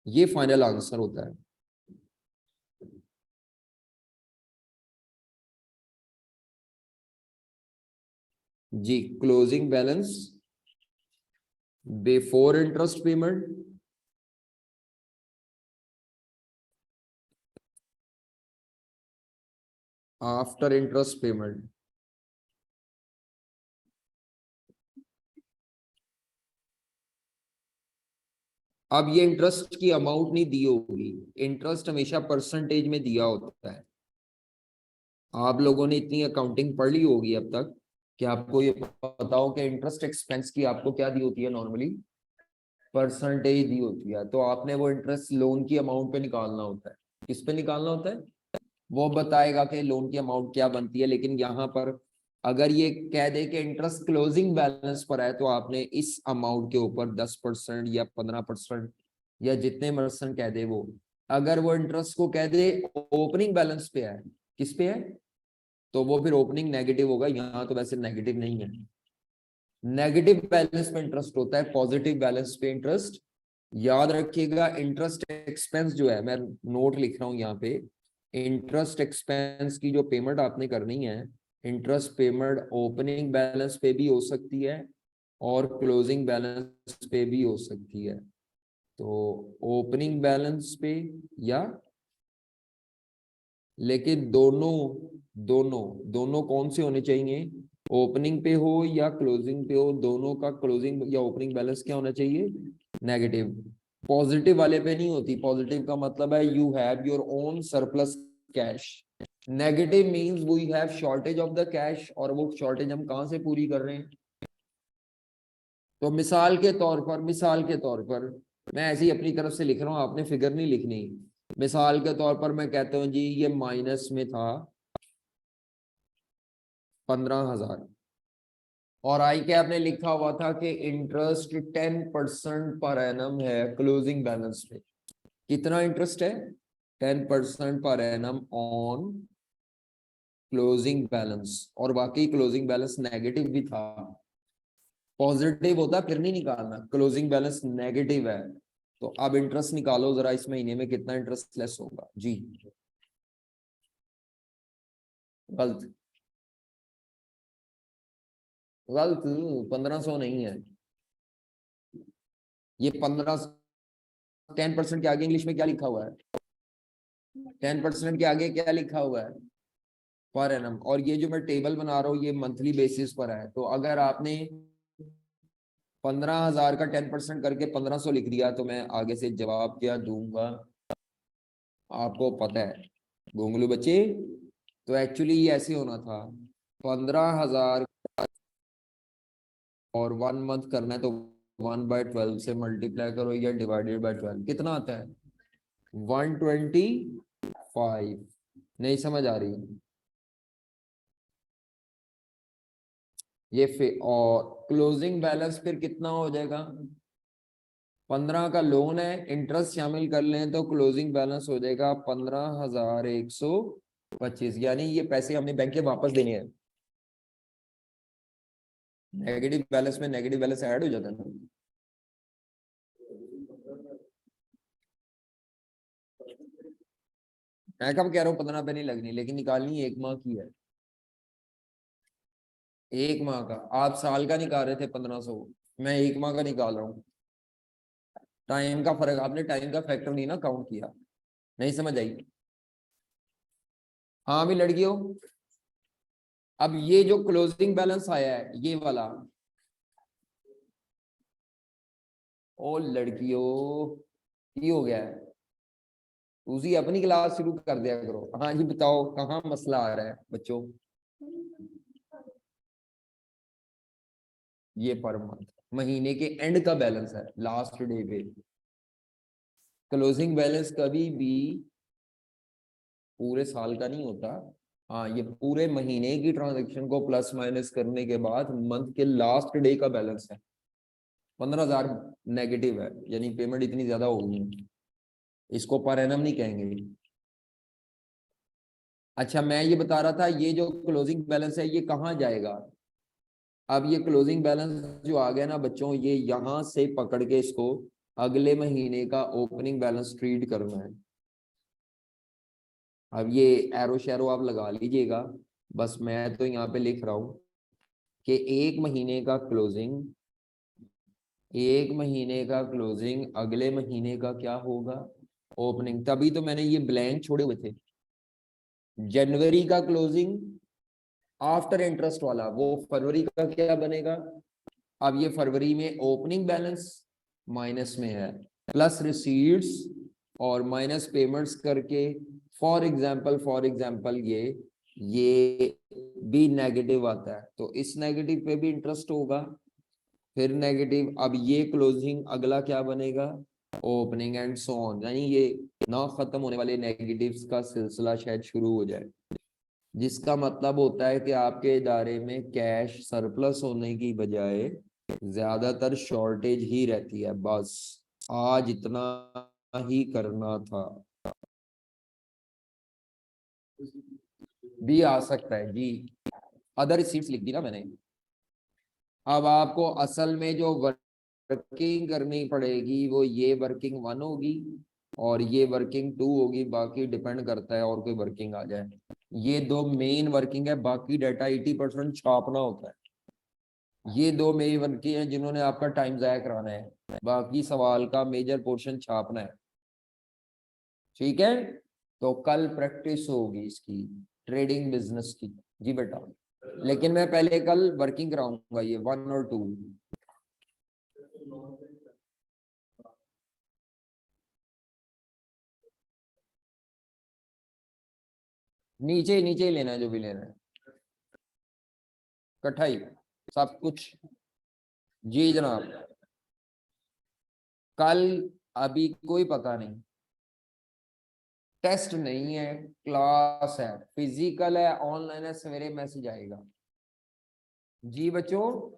ये फाइनल आंसर होता है। जी, closing balance before interest payment, after interest payment. अब ये इंटरेस्ट की अमाउंट नहीं दी होगी, इंटरेस्ट हमेशा परसेंटेज में दिया होता है। आप लोगों ने इतनी अकाउंटिंग पढ़ ली होगी अब तक कि आपको ये पता हो कि इंटरेस्ट एक्सपेंस की आपको क्या दी होती है, नॉर्मली परसेंटेज दी होती है। तो आपने वो इंटरेस्ट लोन की अमाउंट पे निकालना होता है। किस पे निकालना होता है, वो बताएगा कि लोन की अमाउंट क्या बनती है। लेकिन यहाँ पर अगर ये कह दे कि इंटरेस्ट क्लोजिंग बैलेंस पर है, तो आपने इस अमाउंट के ऊपर 10% या 15% या जितने परसेंट कह दे वो, अगर वो इंटरेस्ट को कह दे ओपनिंग बैलेंस पे है, किस पे है, तो वो फिर ओपनिंग नेगेटिव होगा। यहाँ तो वैसे नेगेटिव नहीं है, नेगेटिव बैलेंस पे इंटरेस्ट होता है, पॉजिटिव बैलेंस पे इंटरेस्ट। याद रखिएगा, इंटरेस्ट एक्सपेंस जो है, मैं नोट लिख रहा हूं यहाँ पे, इंटरेस्ट एक्सपेंस की जो पेमेंट आपने करनी है, इंटरेस्ट पेमेंट ओपनिंग बैलेंस पे भी हो सकती है और क्लोजिंग बैलेंस पे भी हो सकती है। तो ओपनिंग बैलेंस पे या, लेकिन दोनों दोनों दोनों कौन से होने चाहिए, ओपनिंग पे हो या क्लोजिंग पे हो, दोनों का क्लोजिंग या ओपनिंग बैलेंस क्या होना चाहिए, नेगेटिव। पॉजिटिव वाले पे नहीं होती। पॉजिटिव का मतलब है you have your own surplus cash, negative means we have shortage of the cash, और वो शॉर्टेज हम कहां से पूरी कर रहे हैं। तो मिसाल के तौर पर मैं ऐसे ही अपनी तरफ से लिख रहा हूं, आपने फिगर नहीं लिखनी। मिसाल के तौर पर मैं कहता हूं जी ये माइनस में था 15,000, और आई कैप ने लिखा हुआ था कि इंटरेस्ट 10% पर एनम है क्लोजिंग बैलेंस पे। कितना इंटरेस्ट है, 10% per annum on closing balance, और बाकी क्लोजिंग बैलेंस नेगेटिव भी था। पॉजिटिव होता फिर नहीं निकालना, क्लोजिंग बैलेंस नेगेटिव है। तो अब इंटरेस्ट निकालो जरा, इस महीने में कितना इंटरेस्ट लेस होगा जी। गलत, गलत, 1500 नहीं है ये। 10% के आगे इंग्लिश में क्या लिखा हुआ है, 10% के आगे क्या लिखा हुआ है, पर एनम। और ये जो मैं टेबल बना रहा हूँ ये मंथली बेसिस पर है। तो अगर आपने 15,000 का 10% करके 1500 लिख दिया, तो मैं आगे से जवाब क्या दूंगा आपको पता है, गोंगलू बच्चे। तो एक्चुअली ये ऐसे होना था, 15,000 और 1 मंथ करना है, तो 1/12 से मल्टीप्लाई करो या डिवाइडेड बाय 12, कितना आता है 125। नहीं समझ आ रही ये और क्लोजिंग बैलेंस फिर कितना हो जाएगा, 15 का लोन है, इंटरेस्ट शामिल कर लें तो क्लोजिंग बैलेंस हो जाएगा 15,100 25, यानी ये पैसे हमने बैंक के वापस देने हैं। नेगेटिव बैलेंस में नेगेटिव बैलेंस ऐड हो जाता है ना। मैं कब कह रहा हूँ 15 पे नहीं लगनी, लेकिन निकालनी 1 माह की है। 1 माह का, आप साल का निकाल रहे थे 1500, मैं 1 माह का निकाल रहा हूँ। टाइम का फर्क, आपने टाइम का फैक्टर नहीं ना काउंट किया, नहीं समझ आई। हाँ भी लड़कियों, अब ये जो क्लोजिंग बैलेंस आया है ये वाला, ओ लड़कियों ये हो गया है, उसी अपनी क्लास शुरू कर दिया करो। हाँ जी बताओ कहाँ मसला आ रहा है बच्चों। ये पर मंथ, महीने के एंड का बैलेंस है, लास्ट डे पे। क्लोजिंग बैलेंस कभी भी पूरे साल का नहीं होता। हाँ, ये पूरे महीने की ट्रांजैक्शन को प्लस माइनस करने के बाद मंथ के लास्ट डे का बैलेंस है। 15,000 नेगेटिव है, यानी पेमेंट इतनी ज्यादा होगी, इसको पर एनम नहीं कहेंगे। अच्छा मैं ये बता रहा था, ये जो क्लोजिंग बैलेंस है ये कहाँ जाएगा। अब ये क्लोजिंग बैलेंस जो आ गया ना बच्चों, ये यहां से पकड़ के इसको अगले महीने का ओपनिंग बैलेंस ट्रीट करना है। अब ये एरो शेरो आप लगा लीजिएगा, बस मैं तो यहाँ पे लिख रहा हूँ कि 1 महीने का क्लोजिंग, 1 महीने का क्लोजिंग अगले महीने का क्या होगा, ओपनिंग। तभी तो मैंने ये ब्लैंक छोड़े हुए थे। जनवरी का क्लोजिंग आफ्टर इंटरेस्ट वाला, वो फरवरी का क्या बनेगा। अब ये फरवरी में ओपनिंग बैलेंस माइनस में है, प्लस रिसीट्स और माइनस पेमेंट्स करके, फॉर एग्जांपल ये भी नेगेटिव आता है, तो इस नेगेटिव पे भी इंटरेस्ट होगा, फिर नेगेटिव। अब ये क्लोजिंग अगला क्या बनेगा, ओपनिंग एंड सो ऑन, यानी ये ना खत्म होने वाले नेगेटिव्स का सिलसिला शायद शुरू हो जाए, जिसका मतलब होता है कि आपके इदारे में कैश सरप्लस होने की बजाय ज्यादातर शॉर्टेज ही रहती है। बस आज इतना ही करना था। भी आ सकता है जी, अदर सीट्स लिख दी ना मैंने। अब आपको असल में जो वर्किंग करनी पड़ेगी वो ये वर्किंग 1 होगी और ये वर्किंग 2 होगी, बाकी डिपेंड करता है और कोई वर्किंग आ जाए। ये 2 मेन वर्किंग है, बाकी डाटा 80% छापना होता है। ये 2 मेन वर्किंग है जिन्होंने आपका टाइम जाया कराना है, बाकी सवाल का मेजर पोर्शन छापना है। ठीक है, तो कल प्रैक्टिस होगी इसकी, ट्रेडिंग बिजनेस की। जी बेटा, लेकिन मैं पहले कल वर्किंग कराऊंगा ये 1 और 2। नीचे नीचे ही लेना है जो भी लेना है, इकट्ठा ही सब कुछ। जी जनाब, कल अभी कोई पता नहीं, टेस्ट नहीं है, क्लास है, फिजिकल है, ऑनलाइन है, सवेरे मैसेज आएगा। जी बच्चों,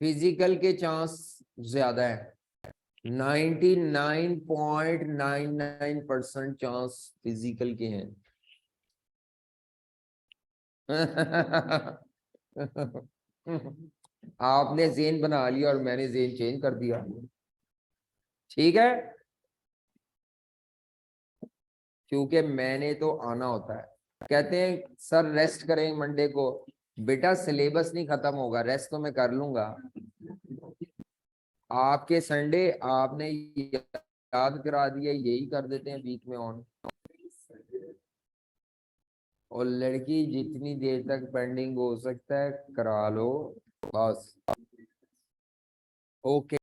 फिजिकल के चांस ज्यादा है, 99.99% चांस फिजिकल के हैं। आपने जेन बना लिया और मैंने जेन चेंज कर दिया। ठीक है, क्योंकि मैंने तो आना होता है। कहते हैं सर रेस्ट करें मंडे को, बेटा सिलेबस नहीं खत्म होगा, रेस्ट तो मैं कर लूंगा। आपके संडे आपने याद करा दिया, यही कर देते हैं वीक में ऑन। और लड़की जितनी देर तक पेंडिंग हो सकता है करा लो, बस। ओके।